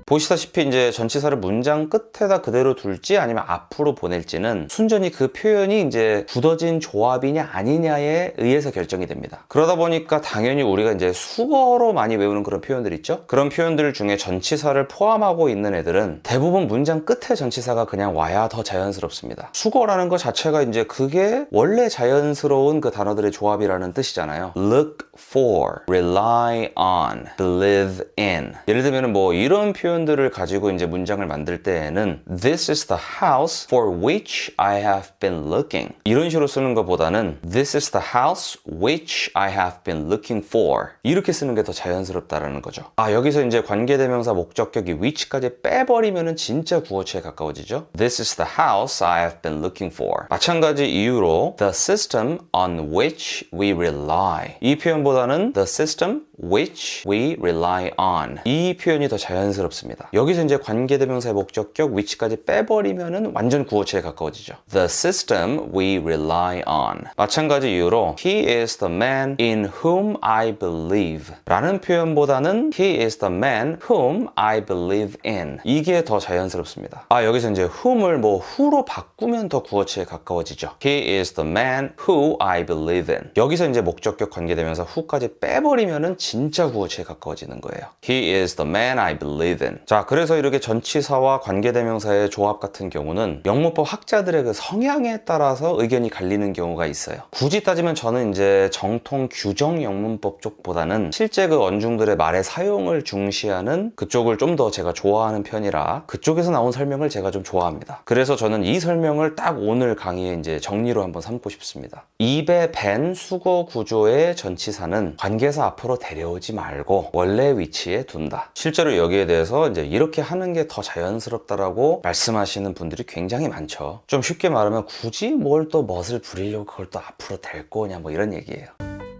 보시다시피 이제 전치사를 문장 끝에다 그대로 둘지 아니면 앞으로 보낼지는 순전히 그 표현이 이제 굳어진 조합이냐 아니냐에 의해서 결정이 됩니다. 그러다 보니까 당연히 우리가 이제 수거로 많이 외우는 그런 표현들 있죠? 그런 표현들 중에 전치사를 포함하고 있는 애들은 대부분 문장 끝에 전치사가 그냥 와야 더 자연스럽습니다. 수거라는 것 자체가 이제 그게 원래 자연스러운 그 단어들의 조합이라는 뜻이잖아요. Look for, rely on, believe in. 예를 들면 뭐 이런 표현들을 가지고 이제 문장을 만들 때에는 This is the house for which I have been looking. 이런 식으로 쓰는 것보다는 This is the house which I have been looking for. 이렇게 쓰는 게 더 자연스럽다라는 거죠. 여기서 이제 관계대명사 목적격이 which까지 빼버리면은 진짜 구어치에 가까워지죠. This is the house I have been looking for. 마찬가지 이유로 The system on which we rely. 이 표현보다는 The system which we rely on. 이 표현이 더 자연스럽습니다. 여기서 이제 관계대명사의 목적격 which까지 빼버리면은 완전 구어체에 가까워지죠. The system we rely on. 마찬가지 이유로 He is the man in whom I believe 라는 표현보다는 He is the man whom I believe in. 이게 더 자연스럽습니다. 여기서 이제 whom을 뭐 who로 바꾸면 더 구어체에 가까워지죠. He is the man who I believe in. 여기서 이제 목적격 관계대명사 who까지 빼버리면은 진짜 구어체에 가까워지는 거예요. He is the man I believe in. 자, 그래서 이렇게 전치사와 관계대명사의 조합 같은 경우는 영문법 학자들의 그 성향에 따라서 의견이 갈리는 경우가 있어요. 굳이 따지면 저는 이제 정통 규정 영문법 쪽보다는 실제 그 언중들의 말의 사용을 중시하는 그쪽을 좀 더 제가 좋아하는 편이라 그쪽에서 나온 설명을 제가 좀 좋아합니다. 그래서 저는 이 설명을 딱 오늘 강의에 이제 정리로 한번 삼고 싶습니다. 입에 밴 수거 구조의 전치사는 관계사 앞으로 데려오지 말고 원래 위치에 둔다. 실제로 여기에 대해서 이제 이렇게 하는 게 더 자연스럽다라고 말씀하시는 분들이 굉장히 많죠. 좀 쉽게 말하면 굳이 뭘 또 멋을 부리려고 그걸 또 앞으로 댈 거냐 뭐 이런 얘기예요.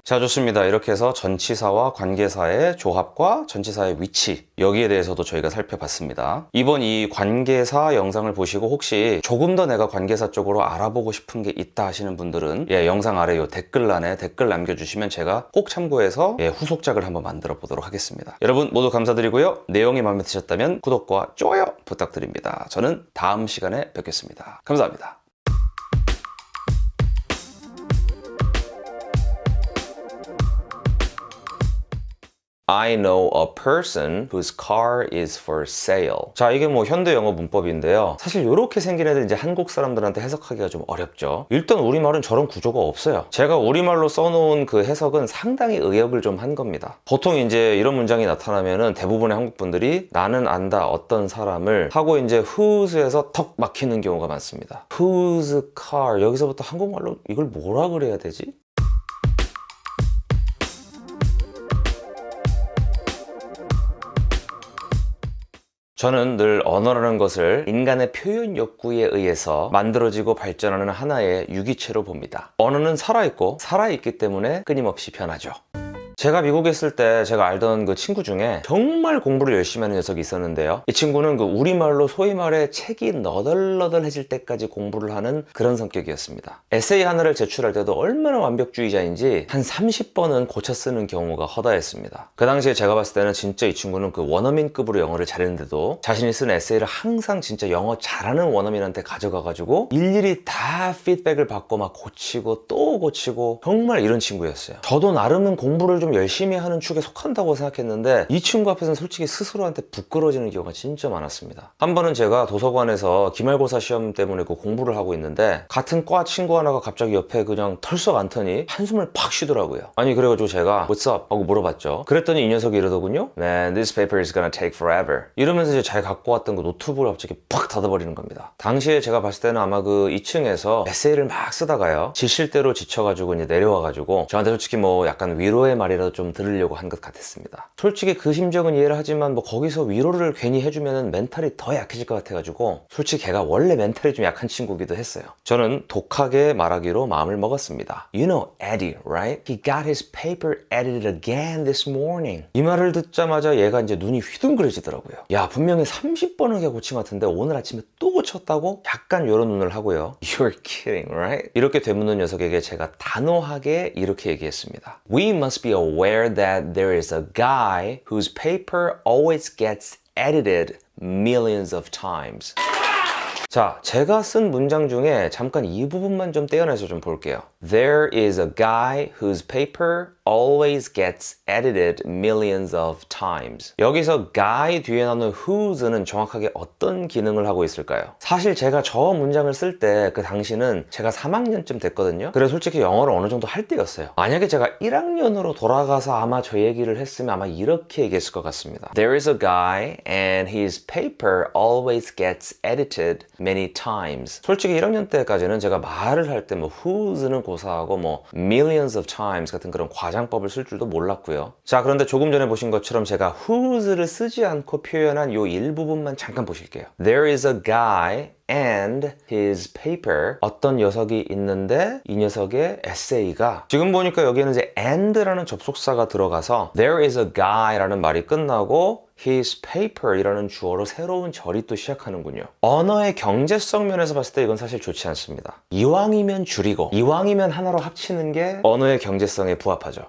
자, 좋습니다. 이렇게 해서 전치사와 관계사의 조합과 전치사의 위치, 여기에 대해서도 저희가 살펴봤습니다. 이번 이 관계사 영상을 보시고 혹시 조금 더 내가 관계사 쪽으로 알아보고 싶은 게 있다 하시는 분들은 영상 아래 요 댓글란에 댓글 남겨주시면 제가 꼭 참고해서 후속작을 한번 만들어 보도록 하겠습니다. 여러분 모두 감사드리고요. 내용이 마음에 드셨다면 구독과 좋아요 부탁드립니다. 저는 다음 시간에 뵙겠습니다. 감사합니다. I know a person whose car is for sale. 자, 이게 뭐 현대 영어 문법인데요. 사실 이렇게 생긴 애들 이제 한국 사람들한테 해석하기가 좀 어렵죠. 일단 우리말은 저런 구조가 없어요. 제가 우리말로 써놓은 그 해석은 상당히 의역을 좀 한 겁니다. 보통 이제 이런 문장이 나타나면은 대부분의 한국 분들이 나는 안다 어떤 사람을 하고 이제 whose에서 턱 막히는 경우가 많습니다. whose car. 여기서부터 한국말로 이걸 뭐라 그래야 되지? 저는 늘 언어라는 것을 인간의 표현 욕구에 의해서 만들어지고 발전하는 하나의 유기체로 봅니다. 언어는 살아있고 살아있기 때문에 끊임없이 변하죠. 제가 미국에 있을 때 제가 알던 그 친구 중에 정말 공부를 열심히 하는 녀석이 있었는데요. 이 친구는 그 우리말로 소위 말해 책이 너덜너덜해질 때까지 공부를 하는 그런 성격이었습니다. 에세이 하나를 제출할 때도 얼마나 완벽주의자인지 한 30번은 고쳐 쓰는 경우가 허다했습니다. 그 당시에 제가 봤을 때는 진짜 이 친구는 그 원어민급으로 영어를 잘했는데도 자신이 쓴 에세이를 항상 진짜 영어 잘하는 원어민한테 가져가가지고 일일이 다 피드백을 받고 막 고치고 또 고치고 정말 이런 친구였어요. 저도 나름은 공부를 좀 열심히 하는 축에 속한다고 생각했는데 이 친구 앞에서는 솔직히 스스로한테 부끄러워지는 경우가 진짜 많았습니다. 한 번은 제가 도서관에서 기말고사 시험 때문에 그 공부를 하고 있는데 같은 과 친구 하나가 갑자기 옆에 그냥 털썩 앉더니 한숨을 팍 쉬더라고요. 아니 그래가지고 제가 What's up? 하고 물어봤죠. 그랬더니 이 녀석이 이러더군요. Man, this paper is gonna take forever. 이러면서 이제 잘 갖고 왔던 그 노트북을 갑자기 팍 닫아버리는 겁니다. 당시에 제가 봤을 때는 아마 그 2층에서 에세이를 막 쓰다가요. 지칠 대로 지쳐가지고 이제 내려와가지고 저한테 솔직히 뭐 약간 위로의 말이라도 좀 들으려고 한 것 같았습니다. 솔직히 그 심정은 이해를 하지만 뭐 거기서 위로를 괜히 해주면은 멘탈이 더 약해질 것 같아가지고 솔직히 걔가 원래 멘탈이 좀 약한 친구기도 했어요. 저는 독하게 말하기로 마음을 먹었습니다. You know Eddie, right? He got his paper edited again this morning. 이 말을 듣자마자 얘가 이제 눈이 휘둥그레지더라고요. 야, 분명히 30번을 고친 것 같은데 오늘 아침에 또 고쳤다고? 약간 이런 눈을 하고요. You're kidding, right? 이렇게 되묻는 녀석에게 제가 단호하게 이렇게 얘기했습니다. We must be aware that there is a guy whose paper always gets edited millions of times. 자, 제가 쓴 문장 중에 잠깐 이 부분만 좀 떼어내서 좀 볼게요. There is a guy whose paper always gets edited millions of times. 여기서 guy 뒤에 나오는 whose는 정확하게 어떤 기능을 하고 있을까요? 사실 제가 저 문장을 쓸 때 그 당시는 제가 3학년쯤 됐거든요. 그래서 솔직히 영어를 어느 정도 할 때였어요. 만약에 제가 1학년으로 돌아가서 아마 저 얘기를 했으면 아마 이렇게 얘기했을 것 같습니다. There is a guy and his paper always gets edited many times. 솔직히 1학년 때까지는 제가 말을 할 때 뭐 whose는 고사하고 뭐 millions of times 같은 그런 과장법을 쓸 줄도 몰랐고요. 자, 그런데 조금 전에 보신 것처럼 제가 whose를 쓰지 않고 표현한 요 일부분만 잠깐 보실게요. There is a guy and his paper. 어떤 녀석이 있는데 이 녀석의 에세이가 지금 보니까 여기에는 이제 and라는 접속사가 들어가서 there is a guy라는 말이 끝나고 his paper 이라는 주어로 새로운 절이 또 시작하는군요. 언어의 경제성 면에서 봤을 때 이건 사실 좋지 않습니다. 이왕이면 줄이고 이왕이면 하나로 합치는 게 언어의 경제성에 부합하죠.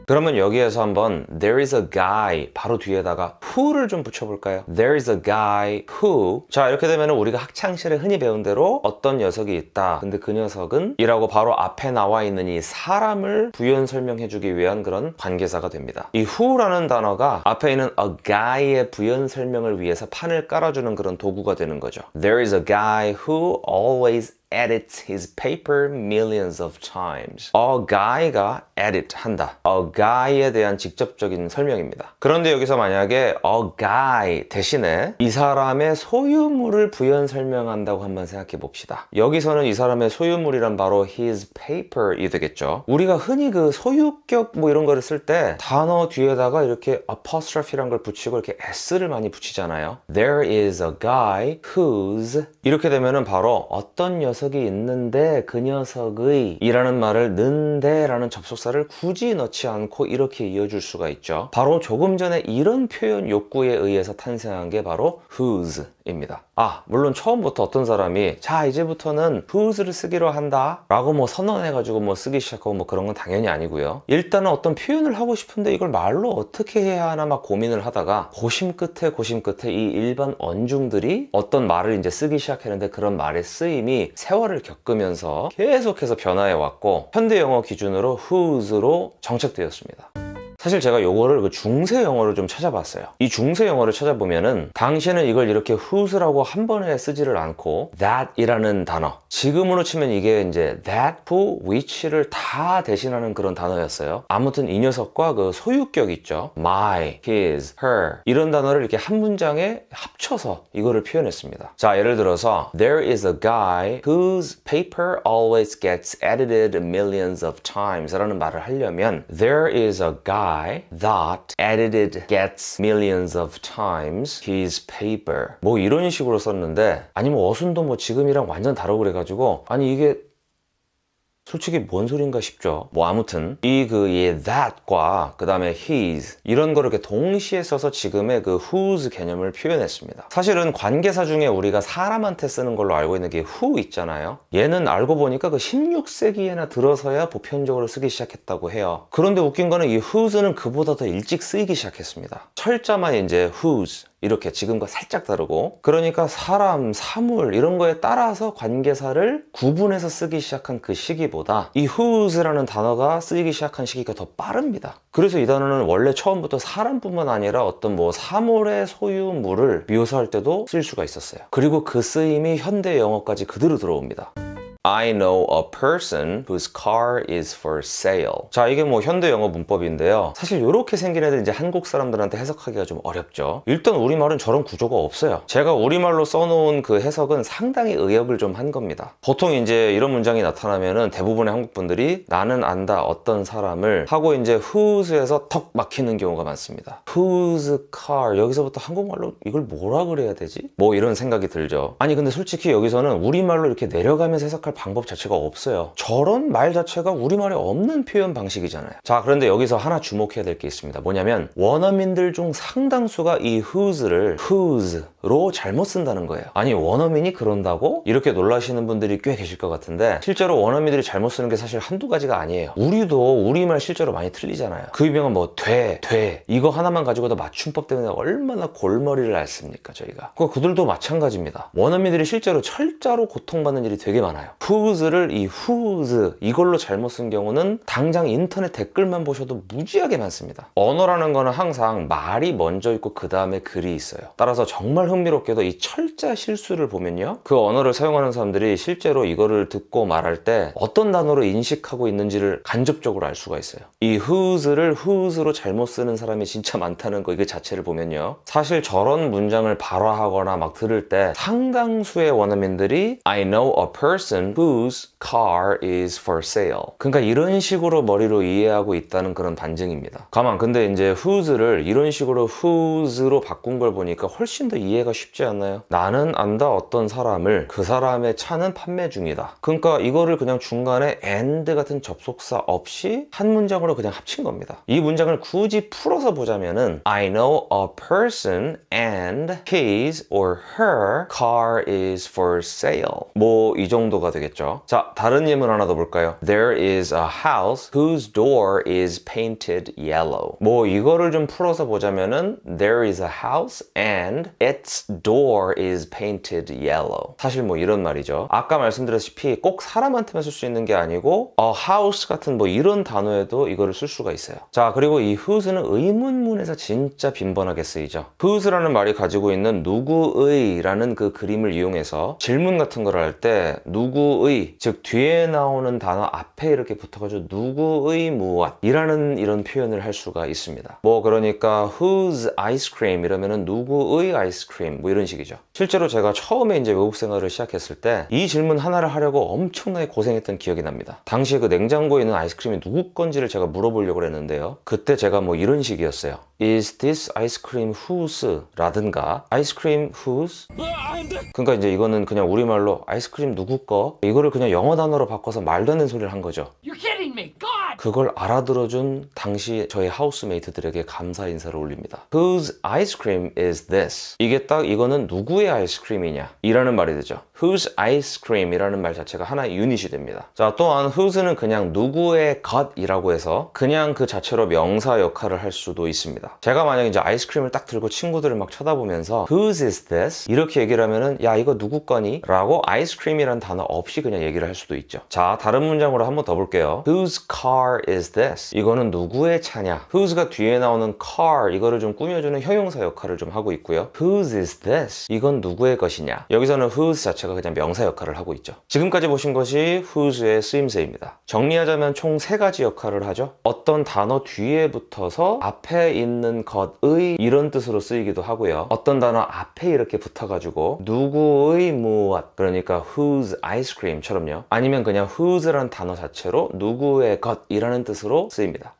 그러면 여기에서 한번 there is a guy 바로 뒤에다가 who를 좀 붙여볼까요? There is a guy who. 자, 이렇게 되면 우리가 학창시절에 흔히 배운 대로 어떤 녀석이 있다. 근데 그 녀석은 이라고 바로 앞에 나와 있는 이 사람을 부연 설명해주기 위한 그런 관계사가 됩니다. 이 who라는 단어가 앞에 있는 a guy의 부연 설명을 위해서 판을 깔아주는 그런 도구가 되는 거죠. There is a guy who always edits his paper millions of times. A guy가 edit 한다. A guy에 대한 직접적인 설명입니다. 그런데 여기서 만약에 a guy 대신에 이 사람의 소유물을 부연 설명한다고 한번 생각해 봅시다. 여기서는 이 사람의 소유물이란 바로 his paper이 되겠죠. 우리가 흔히 그 소유격 뭐 이런 거를 쓸 때 단어 뒤에다가 이렇게 apostrophe란 걸 붙이고 이렇게 s를 많이 붙이잖아요. There is a guy whose. 이렇게 되면은 바로 어떤 녀석이 있는데 그 녀석의 이라는 말을 는데 라는 접속사를 굳이 넣지 않고 이렇게 이어줄 수가 있죠. 바로 조금 전에 이런 표현 욕구에 의해서 탄생한 게 바로 whose입니다. 아, 물론 처음부터 어떤 사람이 자, 이제부터는 whose를 쓰기로 한다 라고 뭐 선언해가지고 뭐 쓰기 시작하고 뭐 그런 건 당연히 아니고요. 일단은 어떤 표현을 하고 싶은데 이걸 말로 어떻게 해야 하나 막 고민을 하다가 고심 끝에 이 일반 언중들이 어떤 말을 이제 쓰기 시작했는데 그런 말의 쓰임이 세월을 겪으면서 계속해서 변화해 왔고 현대 영어 기준으로 whose로 정착되었습니다. 사실 제가 요거를 그 중세 영어를 좀 찾아봤어요. 이 중세 영어를 찾아보면은 당시에는 이걸 이렇게 whose라고 한 번에 쓰지를 않고 that이라는 단어, 지금으로 치면 이게 이제 that, who, which를 다 대신하는 그런 단어였어요. 아무튼 이 녀석과 그 소유격 있죠. my, his, her 이런 단어를 이렇게 한 문장에 합쳐서 이거를 표현했습니다. 자, 예를 들어서 There is a guy whose paper always gets edited millions of times 라는 말을 하려면 There is a guy that edited gets millions of times his paper. 뭐 이런 식으로 썼는데 아니 뭐 어순도 뭐 지금이랑 완전 다르고 그래가지고 아니 이게 솔직히 뭔 소린가 싶죠. 뭐 아무튼 이 that과 그 다음에 his 이런 거를 이렇게 동시에 써서 지금의 그 whose 개념을 표현했습니다. 사실은 관계사 중에 우리가 사람한테 쓰는 걸로 알고 있는 게 who 있잖아요. 얘는 알고 보니까 그 16세기에나 들어서야 보편적으로 쓰기 시작했다고 해요. 그런데 웃긴 거는 이 whose는 그보다 더 일찍 쓰이기 시작했습니다. 철자만 이제 whose 이렇게 지금과 살짝 다르고, 그러니까 사람, 사물 이런 거에 따라서 관계사를 구분해서 쓰기 시작한 그 시기보다 이 whose라는 단어가 쓰이기 시작한 시기가 더 빠릅니다. 그래서 이 단어는 원래 처음부터 사람뿐만 아니라 어떤 뭐 사물의 소유물을 묘사할 때도 쓸 수가 있었어요. 그리고 그 쓰임이 현대 영어까지 그대로 들어옵니다. I know a person whose car is for sale. 자, 이게 뭐 현대 영어 문법인데요. 사실 이렇게 생긴 애들 이제 한국 사람들한테 해석하기가 좀 어렵죠. 일단 우리말은 저런 구조가 없어요. 제가 우리말로 써놓은 그 해석은 상당히 의역을 좀 한 겁니다. 보통 이제 이런 문장이 나타나면은 대부분의 한국 분들이 나는 안다 어떤 사람을 하고 이제 whose에서 턱 막히는 경우가 많습니다. whose car 여기서부터 한국말로 이걸 뭐라 그래야 되지? 뭐 이런 생각이 들죠. 아니 근데 솔직히 여기서는 우리말로 이렇게 내려가면서 해석할 방법 자체가 없어요. 저런 말 자체가 우리말에 없는 표현 방식이잖아요. 자, 그런데 여기서 하나 주목해야 될 게 있습니다. 뭐냐면 원어민들 중 상당수가 이 whose를 whose로 잘못 쓴다는 거예요. 아니 원어민이 그런다고? 이렇게 놀라시는 분들이 꽤 계실 것 같은데, 실제로 원어민들이 잘못 쓰는 게 사실 한두 가지가 아니에요. 우리도 우리말 실제로 많이 틀리잖아요. 그 유명한 뭐 돼 이거 하나만 가지고도 맞춤법 때문에 얼마나 골머리를 앓습니까 저희가. 그들도 마찬가지입니다. 원어민들이 실제로 철자로 고통받는 일이 되게 많아요. whose를 이 whose 이걸로 잘못 쓴 경우는 당장 인터넷 댓글만 보셔도 무지하게 많습니다. 언어라는 거는 항상 말이 먼저 있고 그 다음에 글이 있어요. 따라서 정말 흥미롭게도 이 철자 실수를 보면요, 그 언어를 사용하는 사람들이 실제로 이거를 듣고 말할 때 어떤 단어로 인식하고 있는지를 간접적으로 알 수가 있어요. 이 whose를 whose로 잘못 쓰는 사람이 진짜 많다는 거, 이거 자체를 보면요, 사실 저런 문장을 발화하거나 막 들을 때 상당수의 원어민들이 I know a person whose car is for sale. 그러니까 이런 식으로 머리로 이해하고 있다는 그런 반증입니다. 가만, 근데 이제 whose를 이런 식으로 whose로 바꾼 걸 보니까 훨씬 더 이해가 쉽지 않나요? 나는 안다 어떤 사람을, 그 사람의 차는 판매 중이다. 그러니까 이거를 그냥 중간에 and 같은 접속사 없이 한 문장으로 그냥 합친 겁니다. 이 문장을 굳이 풀어서 보자면은 I know a person and his or her car is for sale. 뭐 이 정도가 되겠죠. 자, 다른 예문 하나 더 볼까요? There is a house whose door is painted yellow. 뭐 이거를 좀 풀어서 보자면은 There is a house and its door is painted yellow. 사실 뭐 이런 말이죠. 아까 말씀드렸다시피 꼭 사람한테만 쓸 수 있는 게 아니고 a house 같은 뭐 이런 단어에도 이거를 쓸 수가 있어요. 자, 그리고 이 whose는 의문문에서 진짜 빈번하게 쓰이죠. whose라는 말이 가지고 있는 누구의 라는 그 그림을 이용해서 질문 같은 걸 할 때 누구의, 즉 뒤에 나오는 단어 앞에 이렇게 붙어가지고 누구의 무엇 이라는 이런 표현을 할 수가 있습니다. 뭐 그러니까 whose ice cream 이러면은 누구의 아이스크림 뭐 이런 식이죠. 실제로 제가 처음에 이제 외국 생활을 시작했을 때 이 질문 하나를 하려고 엄청나게 고생했던 기억이 납니다. 당시에 그 냉장고에 있는 아이스크림이 누구 건지를 제가 물어보려고 했는데요, 그때 제가 뭐 이런 식이었어요. Is this ice cream whose? 라든가 아이스크림 whose? 그러니까 이제 이거는 그냥 우리말로 아이스크림 누구 거? 이거를 그냥 영어 단어로 바꿔서 말도 안 되는 소리를 한 거죠. You're kidding me, God! 그걸 알아들어준 당시 저희 하우스메이트들에게 감사 인사를 올립니다. Whose ice cream is this? 이게 딱 이거는 누구의 아이스크림이냐 이라는 말이 되죠. Whose ice cream 이라는 말 자체가 하나의 유닛이 됩니다. 자, 또한 whose는 그냥 누구의 것이라고 해서 그냥 그 자체로 명사 역할을 할 수도 있습니다. 제가 만약 이제 아이스크림을 딱 들고 친구들을 막 쳐다보면서 Whose is this? 이렇게 얘기를 하면은 야 이거 누구 거니? 라고 아이스크림이라는 단어 없이 그냥 얘기를 할 수도 있죠. 자, 다른 문장으로 한번 더 볼게요. Whose car is this? 이거는 누구의 차냐? whose가 뒤에 나오는 car 이거를 좀 꾸며주는 형용사 역할을 좀 하고 있고요. Whose is this? 이건 누구의 것이냐? 여기서는 whose 자체가 그냥 명사 역할을 하고 있죠. 지금까지 보신 것이 whose의 쓰임새입니다. 정리하자면 총 3가지 역할을 하죠. 어떤 단어 뒤에 붙어서 앞에 있는 것의 이런 뜻으로 쓰이기도 하고요. 어떤 단어 앞에 이렇게 붙어가지고 누구의 무엇, 그러니까 whose ice cream처럼요. 아니면 그냥 whose란 단어 자체로 누구의 것이라는 뜻으로 쓰입니다.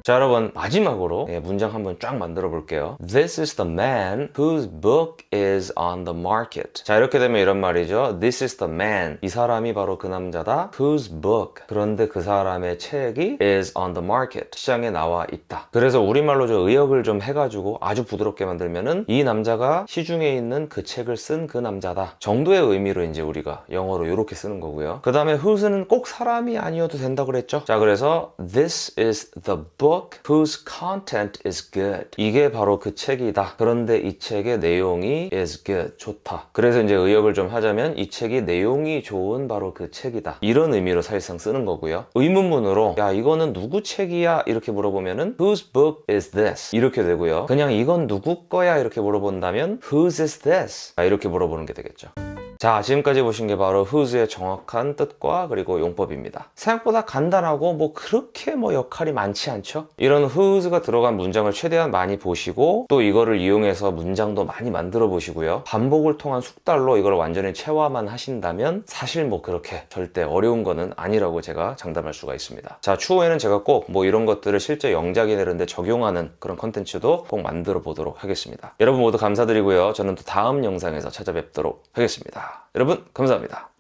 자, 여러분 마지막으로 문장 한번 쫙 만들어 볼게요. This is the man whose book is on the market. 자, 이렇게 되면 이런 말이죠. This is the man. 이 사람이 바로 그 남자다. Whose book. 그런데 그 사람의 책이 is on the market. 시장에 나와 있다. 그래서 우리말로 저 의역을 좀 해가지고 아주 부드럽게 만들면은 이 남자가 시중에 있는 그 책을 쓴 그 남자다 정도의 의미로 이제 우리가 영어로 이렇게 쓰는 거고요. 그 다음에 whose는 꼭 사람이 아니어도 된다고 그랬죠. 자, 그래서 This is the book whose content is good. 이게 바로 그 책이다. 그런데 이 책의 내용이 is good. 좋다. 그래서 이제 의역을 좀 하자면 이 책이 내용이 좋은 바로 그 책이다. 이런 의미로 사실상 쓰는 거고요. 의문문으로 야, 이거는 누구 책이야? 이렇게 물어보면은 whose book is this? 이렇게 되고요. 그냥 이건 누구 거야? 이렇게 물어본다면 whose is this? 이렇게 물어보는 게 되겠죠. 자, 지금까지 보신 게 바로 whose의 정확한 뜻과 그리고 용법입니다. 생각보다 간단하고 뭐 그렇게 뭐 역할이 많지 않죠? 이런 whose가 들어간 문장을 최대한 많이 보시고 또 이거를 이용해서 문장도 많이 만들어 보시고요. 반복을 통한 숙달로 이걸 완전히 체화만 하신다면 사실 뭐 그렇게 절대 어려운 거는 아니라고 제가 장담할 수가 있습니다. 자, 추후에는 제가 꼭 뭐 이런 것들을 실제 영작이 되는데 적용하는 그런 컨텐츠도 꼭 만들어 보도록 하겠습니다. 여러분 모두 감사드리고요. 저는 또 다음 영상에서 찾아뵙도록 하겠습니다. 여러분 감사합니다.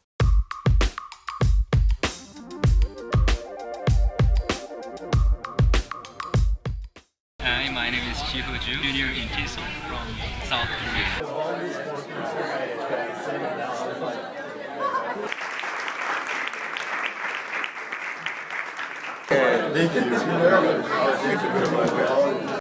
Hi, my name is Ji Ho-ju, junior in Kiso from South Korea.